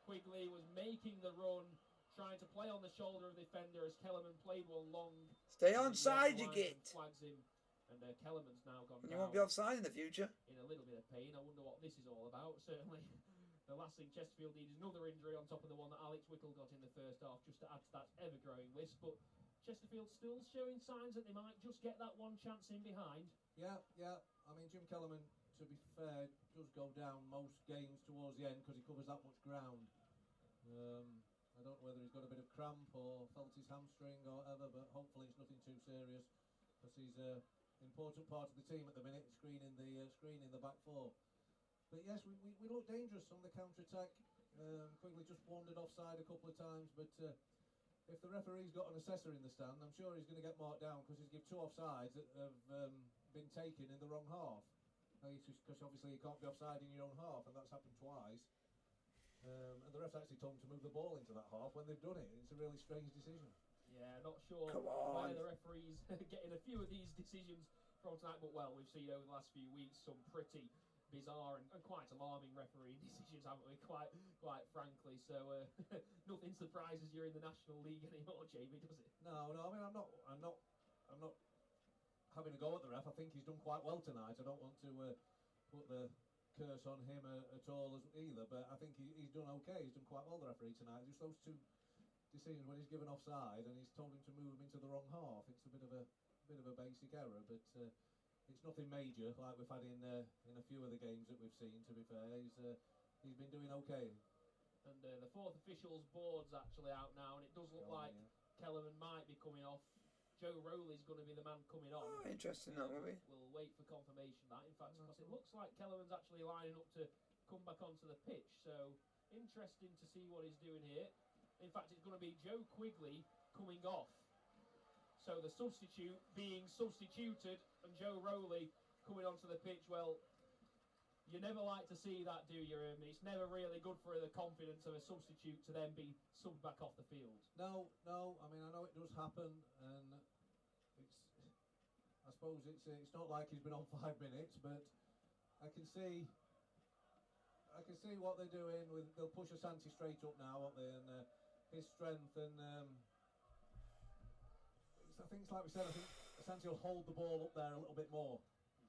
Quigley was making the run, trying to play on the shoulder of the defender as Kellerman played one long. Stay on side, you get. Flags him And Kellerman's now gone You down won't be offside in the future. in a little bit of pain. I wonder what this is all about. Certainly, the last thing Chesterfield needs is another injury on top of the one that Alex Whittle got in the first half, just to add to that ever-growing list. But Chesterfield still showing signs that they might just get that one chance in behind. Yeah. I mean, Jim Kellerman, to be fair, does go down most games towards the end because he covers that much ground. I don't know whether he's got a bit of cramp or felt his hamstring or whatever, but hopefully it's nothing too serious because he's an important part of the team at the minute, screening the back four. But yes, we look dangerous on the counter-attack. Quigley just wandered offside a couple of times, but if the referee's got an assessor in the stand, I'm sure he's going to get marked down because he's given 2 offsides that have been taken in the wrong half. Because obviously you can't be offside in your own half, and that's happened twice. And the ref's actually told him to move the ball into that half when they've done it. It's a really strange decision. Yeah, not sure Come on. where the referees getting a few of these decisions from tonight, but well, we've seen over the last few weeks some pretty bizarre and quite alarming refereeing decisions, haven't we? Quite frankly. So nothing surprises you in the National League anymore, Jamie, does it? No. I mean, I'm not having a go at the ref. I think he's done quite well tonight. I don't want to put the curse on him at all either, but I think he's done okay. He's done quite well, the referee, tonight. Just those 2 decisions when he's given offside and he's told him to move him into the wrong half. It's a bit of a basic error, but it's nothing major like we've had in a few of the games that we've seen. To be fair, he's been doing okay. And the 4th officials board's actually out now, and it does look like Kellerman might be coming off. Joe Rowley's going to be the man coming on. Oh, interesting that will be. We'll wait for confirmation of that. In fact, because it looks like Kellerman's actually lining up to come back onto the pitch. So interesting to see what he's doing here. In fact, it's going to be Joe Quigley coming off. So the substitute being substituted and Joe Rowley coming onto the pitch. Well, you never like to see that, do you? It's never really good for the confidence of a substitute to then be subbed back off the field. No. I mean, I know it does happen, and I suppose it's not like he's been on 5 minutes, but I can see what they're doing. They'll push Asante straight up now, won't they? And his strength, and I think it's like we said. I think Asante will hold the ball up there a little bit more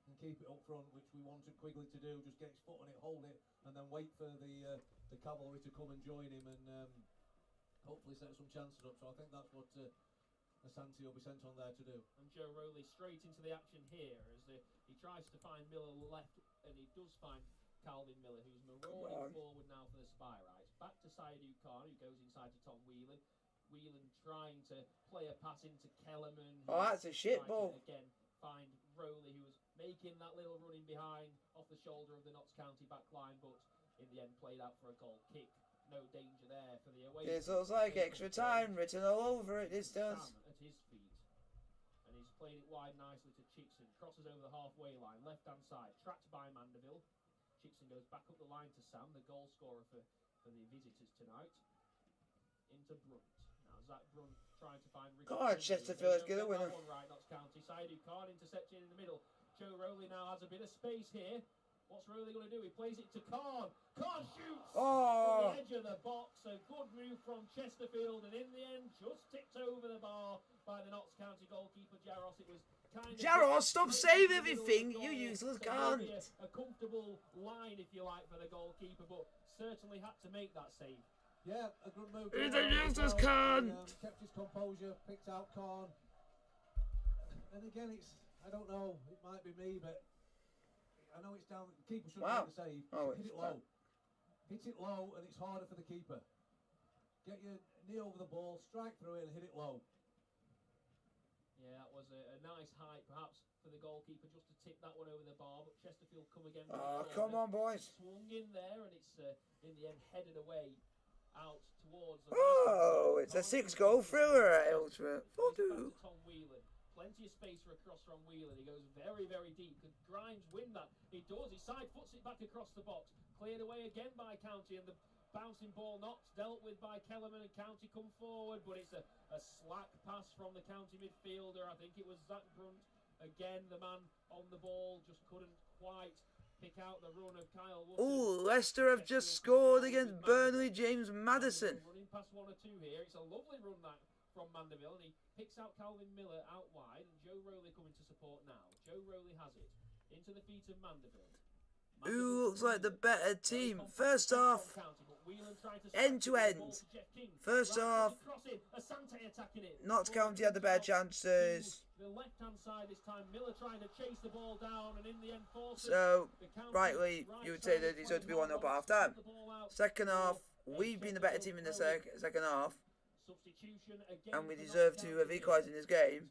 and keep it up front, which we wanted Quigley to do. Just get his foot on it, hold it, and then wait for the cavalry to come and join him, and hopefully set some chances up. So I think that's what Asante will be sent on there to do. And Joe Rowley straight into the action here as he tries to find Miller left, and he does find Calvin Miller, who's marauding forward now for the spy rights. Back to Saidu Khan, who goes inside to Tom Whelan. Whelan trying to play a pass into Kellerman. Oh, that's a shit ball. Again, find Rowley, who was making that little run in behind off the shoulder of the Notts County back line, but in the end played out for a goal kick. No danger there for the away. This looks like extra time written all over it, this does. Sam at his feet. And he's played it wide nicely to Chickson. Crosses over the halfway line, left-hand side, tracked by Mandeville. Chickson goes back up the line to Sam, the goal scorer for the visitors tonight. Into Brunt. Now Zach Brunt trying to find Richard. God, Chesterfield's going to win. One right, Notts County. Saidu Khan intercepting in the middle. Joe Rowley now has a bit of space here. What's Rowley going to do? He plays it to Khan. Khan shoots from the edge of the box. A good move from Chesterfield, and in the end, just tipped over the bar by the Notts County goalkeeper Jaros. It was kind of Jaros, stop saying everything. You useless cunt. A comfortable line, if you like, for the goalkeeper, but certainly had to make that save. Yeah, a good move. He's a useless cunt. Kept his composure, picked out Khan. And again, I don't know, it might be me, but I know it's down. The keeper should make the save. Hit it low. Hit it low, and it's harder for the keeper. Get your knee over the ball, strike through it, and hit it low. Yeah, that was a nice height, perhaps, for the goalkeeper just to tip that one over the bar. But Chesterfield come again. Oh, come on, boys. Swung in there, and it's in the end headed away out towards. Oh, it's a 6-goal thriller at Ultra. Tom Whelan. Plenty of space for a cross from Whelan. He goes very, very deep. Could Grimes win that? He does. He side foots it back across the box. Cleared away again by County, and the bouncing ball not dealt with by Kellerman, and County come forward, but it's a slack pass from the County midfielder. I think it was Zach Brunt. Again, the man on the ball just couldn't quite pick out the run of Kyle Wood. Oh, Leicester have just scored against Burnley. James Maddison. Running past 1 or 2 here. It's a lovely run that from Mandeville, and he picks out Calvin Miller out wide, and Joe Rowley coming to support now. Joe Rowley has it into the feet of Mandeville. Who looks like the better team? First half, end to end. First half, Notts County had the better chances. The left-hand side this time, Miller trying to chase the ball down, and in the end forces So, rightly, you would say that it deserved to be 1-0 at half time. Second half, we've been the better team in the second half, and we deserve to have equalised in this game.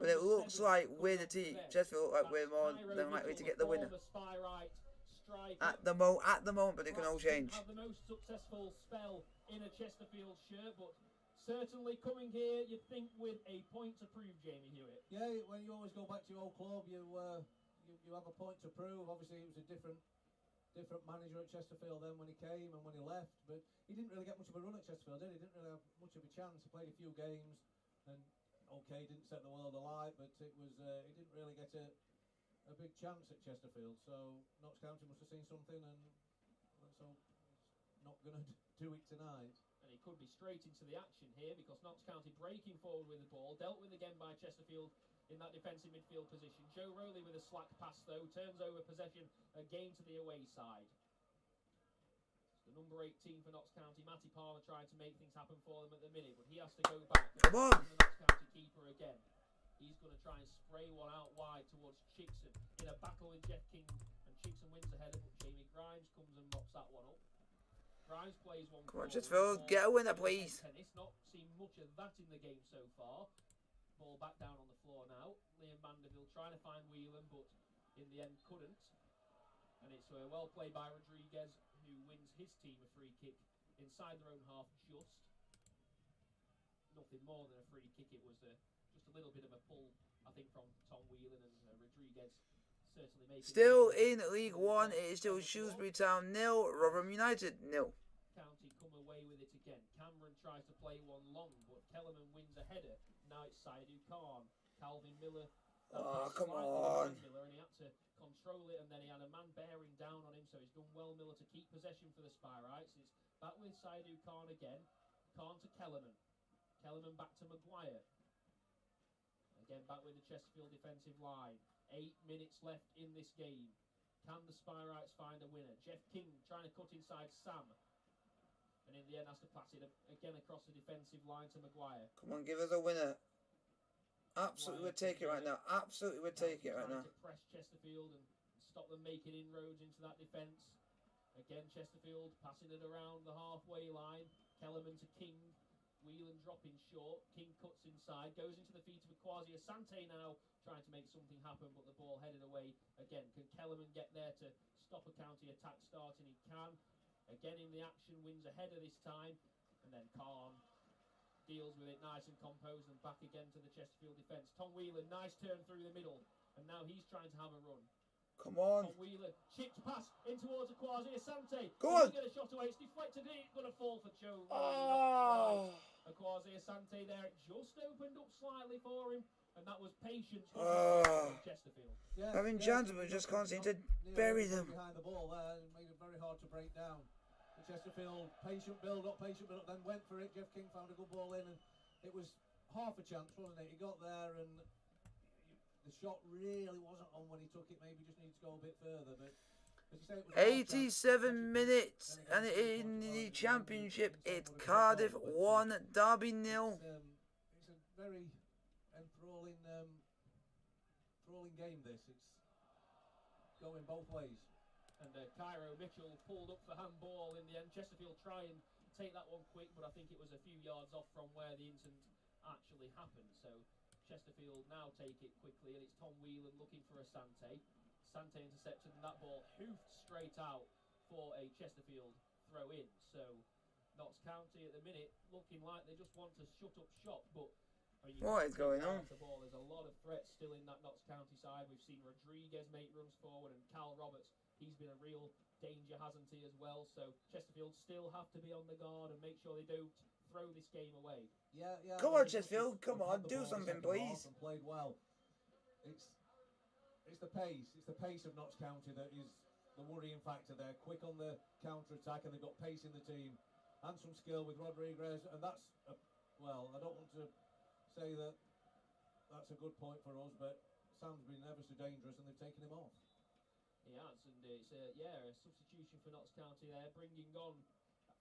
But it looks like we're the team. Chesterfield look like we're more than likely to get the winner. At the moment, but it can all change. Have the most successful spell in a Chesterfield shirt, but certainly coming here, you'd think with a point to prove, Jamie Hewitt. Yeah, when you always go back to your old club, you have a point to prove. Obviously, it was a different manager at Chesterfield then when he came and when he left, but he didn't really get much of a run at Chesterfield, did he? Didn't really have much of a chance. He played a few games, and okay, didn't set the world alight, but it was he didn't really get a big chance at Chesterfield. So Notts County must have seen something, and so he's not going to do it tonight. And he could be straight into the action here, because Notts County breaking forward with the ball, dealt with again by Chesterfield in that defensive midfield position. Joe Rowley with a slack pass though, turns over possession again to the away side. The number 18 for Notts County, Matty Palmer, trying to make things happen for them at the minute, but he has to go back. Come on! The Notts County keeper again. He's going to try and spray one out wide towards Chickson in a battle with Jeff King, and Chickson wins the header, but Jamie Grimes comes and mops that one up. Grimes plays one. Come on, Chesterfield, get a winner, please. Tennis, not seen much of that in the game so far. Ball back down on the floor now. Liam Mandeville trying to find Whelan, but in the end couldn't. And it's well played by Rodriguez, who wins his team a free kick inside their own half just. Nothing more than a free kick. It was just a little bit of a pull, I think, from Tom Whelan, and Rodriguez certainly making... Still in League One, it is still Shrewsbury Town 0, Rotherham United 0. County come away with it again. Cameron tries to play one long, but Kellerman wins a header. Now it's Saidu Khan. Calvin Miller. Oh, come on. Miller, and he had to control it, and then he had a man bearing down on him, so he's done well, Miller, to keep possession for the Spyrites. It's back with Saidu Khan again. Khan to Kellerman. Kellerman back to Maguire. Again, back with the Chesterfield defensive line. 8 minutes left in this game. Can the Spyrites find a winner? Jeff King trying to cut inside Sam. And in the end has to pass it again across the defensive line to Maguire. Come on, give us a winner. Absolutely would take it right now. Absolutely would take it right now. To press Chesterfield and stop them making inroads into that defence. Again, Chesterfield passing it around the halfway line. Kellerman to King. Whelan dropping short. King cuts inside. Goes into the feet of Kwasi Asante now. Trying to make something happen, but the ball headed away. Again, can Kellerman get there to stop a county attack starting? He can. Again in the action, wins a header this time. And then Khan deals with it nice and composed, and back again to the Chesterfield defence. Tom Whelan, nice turn through the middle. And now he's trying to have a run. Come on. Tom Whelan, chipped pass in towards Kwasi Asante. Go on. Get a shot away. It's deflected. It's going to fall for Joe. Oh. Kwasi Asante there. It just opened up slightly for him. And that was patience from Chesterfield. Yeah, having chances, but just can't seem to bury them. Behind the ball there, and made it very hard to break down. But Chesterfield, patient build up, then went for it. Jeff King found a good ball in, and it was half a chance, wasn't it? He got there, and the shot really wasn't on when he took it. Maybe just needs to go a bit further. But as you say, it was 87 minutes, and in the Championship, it's Cardiff 1, Derby 0. It's a very enthralling game. This, it's going both ways. And Cairo Mitchell pulled up for handball in the end. Chesterfield try and take that one quick, but I think it was a few yards off from where the incident actually happened. So Chesterfield now take it quickly, and it's Tom Whelan looking for Asante. Asante intercepted, and that ball hoofed straight out for a Chesterfield throw in. So Notts County at the minute looking like they just want to shut up shop, but what is going on? The ball. There's a lot of threats still in that Notts County side. We've seen Rodriguez make runs forward, and Cal Roberts, he's been a real danger, hasn't he, as well? So Chesterfield still have to be on the guard and make sure they don't throw this game away. Yeah. Come on, Chesterfield. Come on, do something, please. And played well. It's the pace. It's the pace of Notts County that is the worrying factor there. Quick on the counter attack, and they've got pace in the team and some skill with Rodriguez, and that's well, I don't want to say that that's a good point for us, but Sam's been ever so dangerous and they've taken him off. He has, and it's a substitution for Notts County there, bringing on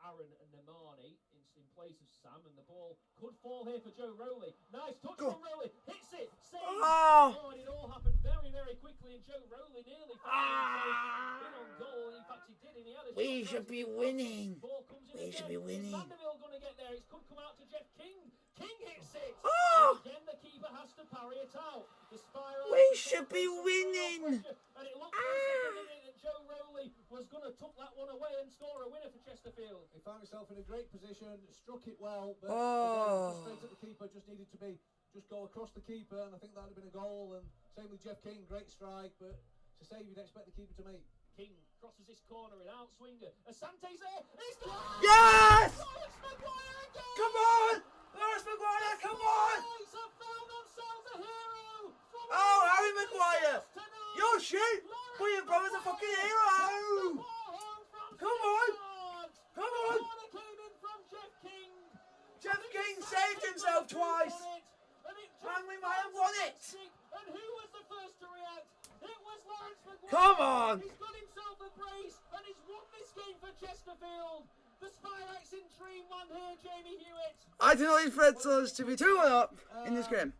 Aaron and Namani in place of Sam, and the ball could fall here for Joe Rowley. Nice touch from Rowley, hits it, saves. And it all happened very, very quickly, and Joe Rowley nearly found himself in on goal. In fact, he did, and he had a We shot. should be winning. Ball comes in We again. should be winning. Is Vanderbilt going to get there? It could come out to Jeff King. King hits it. Oh! And again, the keeper has to parry it out. The spiral. We should be winning. And it looked for a second minute that Joe Rowley was going to tuck that one away and score a winner for Chesterfield. He found himself in a great position, struck it well, but Oh. again, just straight at the keeper, just needed to just go across the keeper, and I think that would have been a goal. And same with Jeff King, great strike, but to save you'd expect the keeper to make. King crosses this corner in outswinger. Asante's there. He's got Yes! Lawrence Maguire again! Come on! Lawrence Maguire, come on! Lions have found themselves a hero. From Oh, Harry Maguire! tonight. Yo, shit! Put your brother's a fucking hero! Come on! Come on! Corner came in from Jeff King. Jeff King saved himself twice! Manly Mayer won it! And who was the first to react? It was Lawrence Maguire. Come on! He's got himself a brace and he's won this game for Chesterfield. The Spirates in dreamland here, Jamie Hewitt. I do not expect us to be 2-1 up in this game.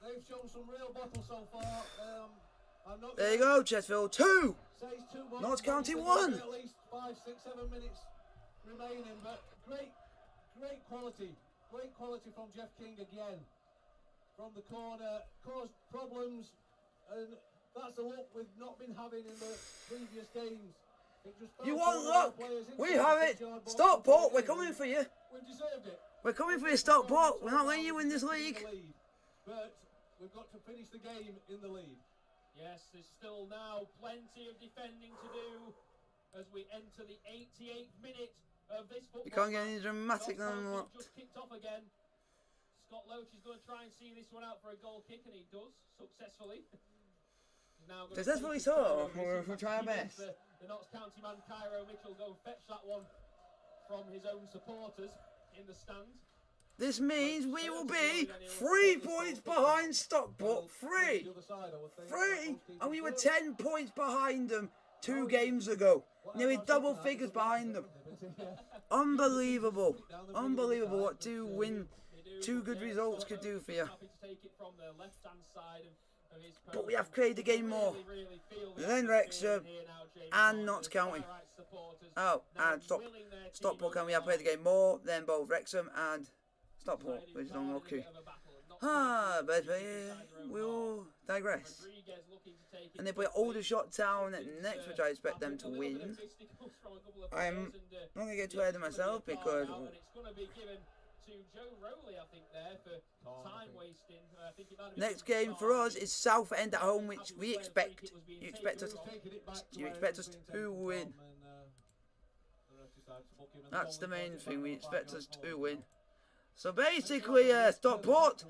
They've shown some real battle so far. I'm not There you go, Chesterfield 2! say it's too much. Notts County There's won. At least 5, 6, 7 minutes remaining, but great quality from Jeff King again. From the corner, caused problems, and that's a look we've not been having in the previous games. It just You felt want all luck? the players We into have the it! yard box. Stockport, we're coming for you! We deserved it. We're coming for you, Stockport! We're not letting you win this league! But we've got to finish the game in the lead. Yes, there's still now plenty of defending to do as we enter the 88th minute of this football. You can't get any match. dramatic Notts than County that. just kicked off again. Scott Loach is going to try and see this one out for a goal kick, and he does successfully. He's now going Successfully to take it so, to we'll try our best. The Notts County man Cairo Mitchell go fetch that one from his own supporters in the stand. This means we will be 3 points behind Stockport. 3! 3! And we were 10 points behind them 2 games ago. Nearly double figures behind them. Unbelievable. Unbelievable what 2 good results could do for you. But we have created the game more. Then Wrexham and Notts County. Oh, and Stockport County have played the game more than both Wrexham and Stockport, which is unlucky. But we'll digress. And they play Aldershot Town next, which I expect them to win. I'm not going to get too ahead of myself because next game for us is Southend at home, which we expect. You expect us to win. That's the main thing. We expect us to win. So basically, Stockport,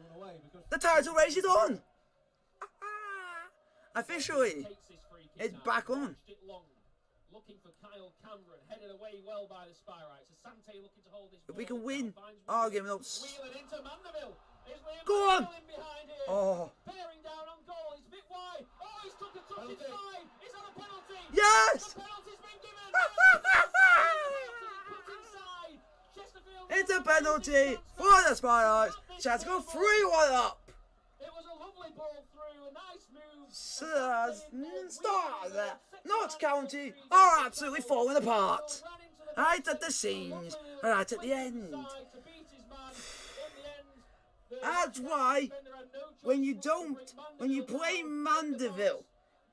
the title race is on. Officially, it's back on. Looking for Kyle Cameron, headed away well by the Spirites. Asante looking to hold this If we ball. can win Finds our Whelan. game, we'll Whelan into Mandeville. Is Liam Go on. Mandeville in behind here? Oh. Bearing down on goal. He's a bit wide. Oh, he's took a touch inside. Is that a penalty? Yes! The penalty's been given. Put inside. Chesterfield. It's a penalty for the Spirites. Chance to go 3-1 up. It was a lovely ball through. A nice move. Start there. Notts County are absolutely falling apart. Right at the seams, right at the end. That's why when you play Mandeville,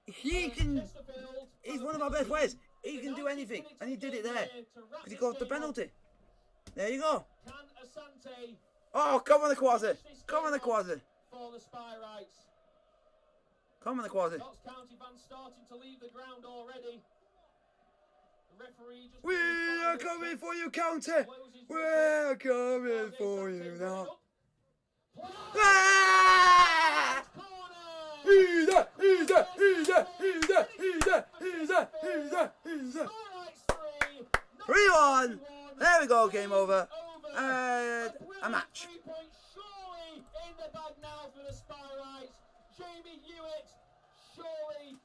he's one of our best players. He can do anything, and he did it there because he got the penalty. There you go. Oh, come on the quasi. Come on the quasi. For the Spirites. Come on the quasi. Notts County fans starting to leave the ground already. The referee just We are coming for you, County. We're coming for you now. Ah! Easy, easy, easy, easy, easy, easy, easy. 3-1. There we go, game over. a match. 3 points surely in the bag now for the Spyrites. Jamie Hewitt surely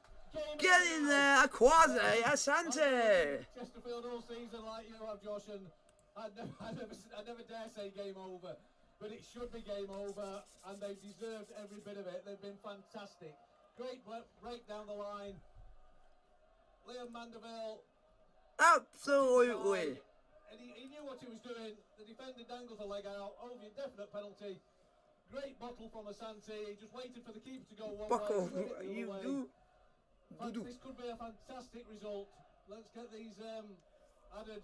Get in there, a quasi, Asante. Chesterfield all season like you have, Josh, and I never dare say game over, but it should be game over, and they've deserved every bit of it. They've been fantastic. Great break down the line. Liam Mandeville. Absolutely. And he knew what he was doing. The defender dangles a leg out. Over a definite penalty. Great bottle from Asante. He just waited for the keeper to go one Buckle, way. you do. This could be a fantastic result. Let's get these added.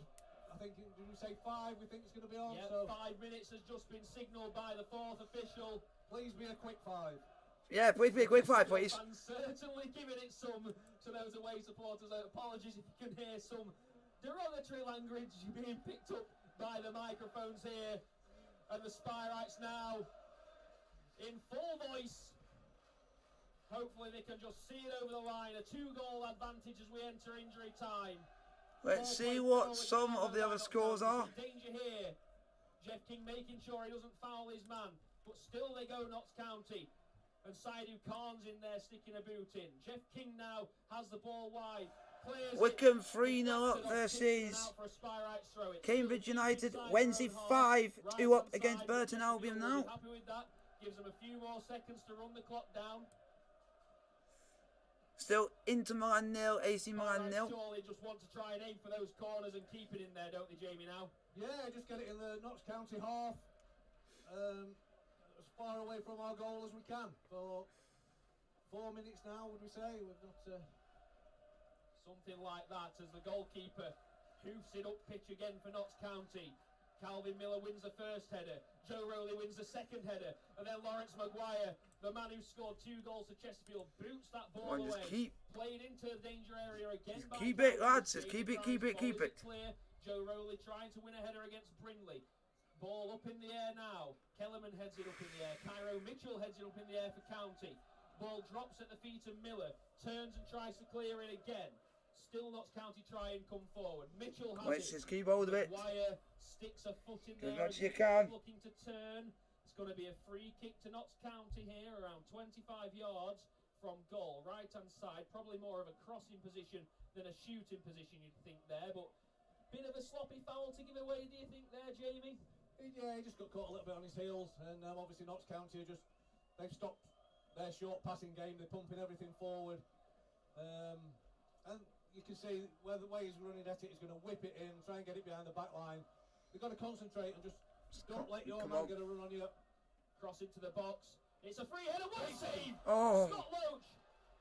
I think, did we say 5? We think it's going to be on. Yeah, so 5 minutes has just been signalled by the 4th official. Please be a quick 5. Yeah, please be a quick 5, please. And certainly giving it some to those away supporters. Apologies if you can hear some derogatory language being picked up by the microphones here. And the Spyrites now in full voice. Hopefully they can just see it over the line. A 2-goal advantage as we enter injury time. Let's see what some of the other scores are. Danger here. Jeff King making sure he doesn't foul his man. But still they go Notts County. And Saidu Khan's in there sticking a boot in. Jeff King now has the ball wide. Wickham 3-0 up versus Cambridge United. Wednesday 5-2 up against Burton Albion now. Happy with that. Gives them a few more seconds to run the clock down. Still Inter Milan 0, AC Milan 0. Surely just want to try and aim for those corners and keep it in there, don't they, Jamie, now? Yeah, just get it in the Notts County half. As far away from our goal as we can. For 4 minutes now, would we say? We've got something like that as the goalkeeper hoofs it up pitch again for Notts County. Calvin Miller wins the first header. Joe Rowley wins the second header. And then Lawrence Maguire, the man who scored 2 goals for Chesterfield, boots that ball away. Played into the danger area again. Keep it, lads. Just keep it. Clear. Joe Rowley trying to win a header against Brindley. Ball up in the air now. Kellerman heads it up in the air. Cairo Mitchell heads it up in the air for County. Ball drops at the feet of Miller. Turns and tries to clear it again. Still Notts County try and come forward. Mitchell has Let's just keep hold of it. Maguire sticks a foot in there. As much as you can. Looking to turn. It's going to be a free kick to Notts County here, around 25 yards from goal. Right hand side, probably more of a crossing position than a shooting position, you'd think there. But bit of a sloppy foul to give away, do you think there, Jamie? Yeah, he just got caught a little bit on his heels, and obviously Notts County are they've stopped their short passing game. They're pumping everything forward, and you can see where the way he's running at it, he's going to whip it in, try and get it behind the back line. You've got to concentrate and just don't let your man get a run on you. Cross into the box. It's a free header. What a save! Oh. Scott Loach.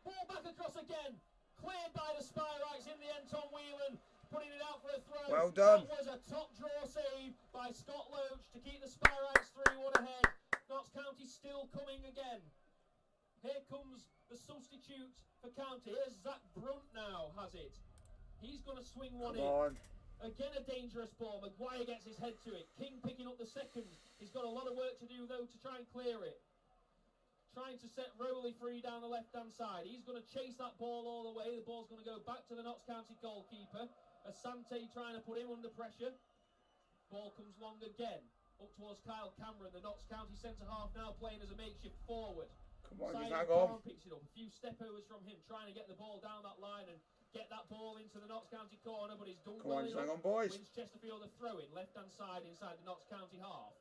Ball back across again. Cleared by the Spyrites in the end. Tom Whelan putting it out for a throw. Well done. That was a top draw save by Scott Loach to keep the Spyrites 3-1 ahead. Notts County still coming again. Here comes the substitute for County. Here's Zach Brunt now, has it. He's going to swing one in. Again, a dangerous ball. Maguire gets his head to it. King picking up the second. He's got a lot of work to do, though, to try and clear it. Trying to set Rowley free down the left-hand side. He's going to chase that ball all the way. The ball's going to go back to the Notts County goalkeeper. Asante trying to put him under pressure. Ball comes long again. Up towards Kyle Cameron. The Notts County centre-half now playing as a makeshift forward. Come on, Simon just hang on. picks it up. A few step-overs from him, trying to get the ball down that line and get that ball into the Notts County corner, but he's done Come on, well hang enough. on, boys. Wins Chesterfield a throw-in, left-hand side inside the Notts County half.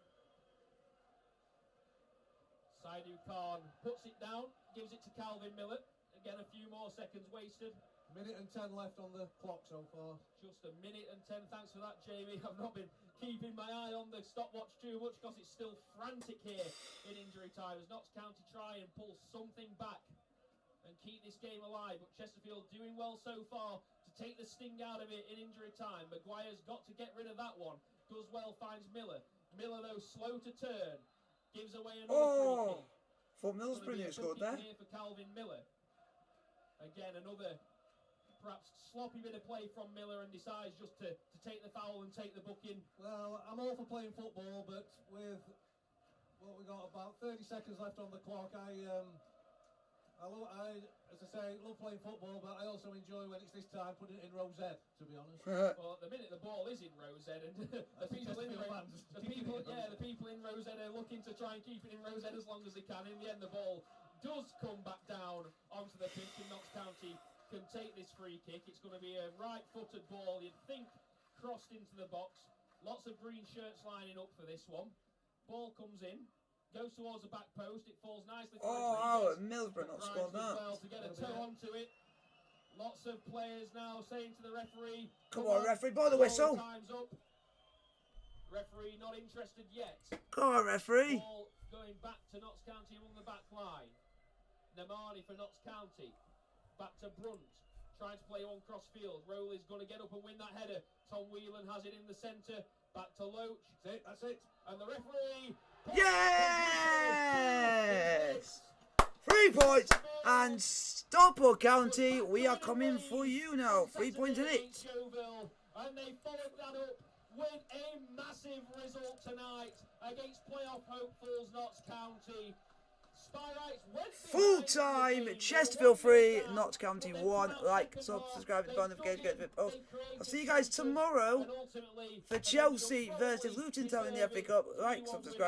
Saidu Khan puts it down, gives it to Calvin Miller. Again, a few more seconds wasted. Minute and 10 left on the clock so far. Just a minute and 10. Thanks for that, Jamie. I've not been keeping my eye on the stopwatch too much because it's still frantic here in injury time as Notts County try and pull something back and keep this game alive. But Chesterfield doing well so far to take the sting out of it in injury time. Maguire's got to get rid of that one. Does well, finds Miller. Miller, though, slow to turn. Gives away another free kick. For Millsborough scored there. Here for Calvin Miller. Again, another perhaps sloppy bit of play from Miller and decides just to take the foul and take the booking. Well, I'm all for playing football, but with what we got about 30 seconds left on the clock, as I say, love playing football, but I also enjoy when it's this time putting it in row Z, to be honest. Well, at the minute the ball is in row Z, and the people yeah, the people in Rosetta are looking to try and keep it in Rosetta as long as they can. In the end, the ball does come back down onto the pitch, and Notts County can take this free kick. It's going to be a right-footed ball, you'd think, crossed into the box. Lots of green shirts lining up for this one. Ball comes in, goes towards the back post. It falls nicely. Oh, Middlesbrough not scored that. Well, to get a toe onto it. Lots of players now saying to the referee, Come on, referee, blow the whistle. Time's up. Referee not interested yet. Come on, referee. Ball going back to Notts County along the back line. Namani for Notts County. Back to Brunt. Trying to play on cross field. Rowley's going to get up and win that header. Tom Whelan has it in the centre. Back to Loach. That's it. And the referee. Yes! 3 points and Stockport County, we are coming for you now. 3 points in it. And they followed that up with a massive result tonight against playoff hopefuls Notts County. Full time, Chesterfield 3, Notts County 1. Like, subscribe, and notification, get it post. I'll see you guys tomorrow for Chelsea versus Luton Town in the FA Cup. Like, subscribe.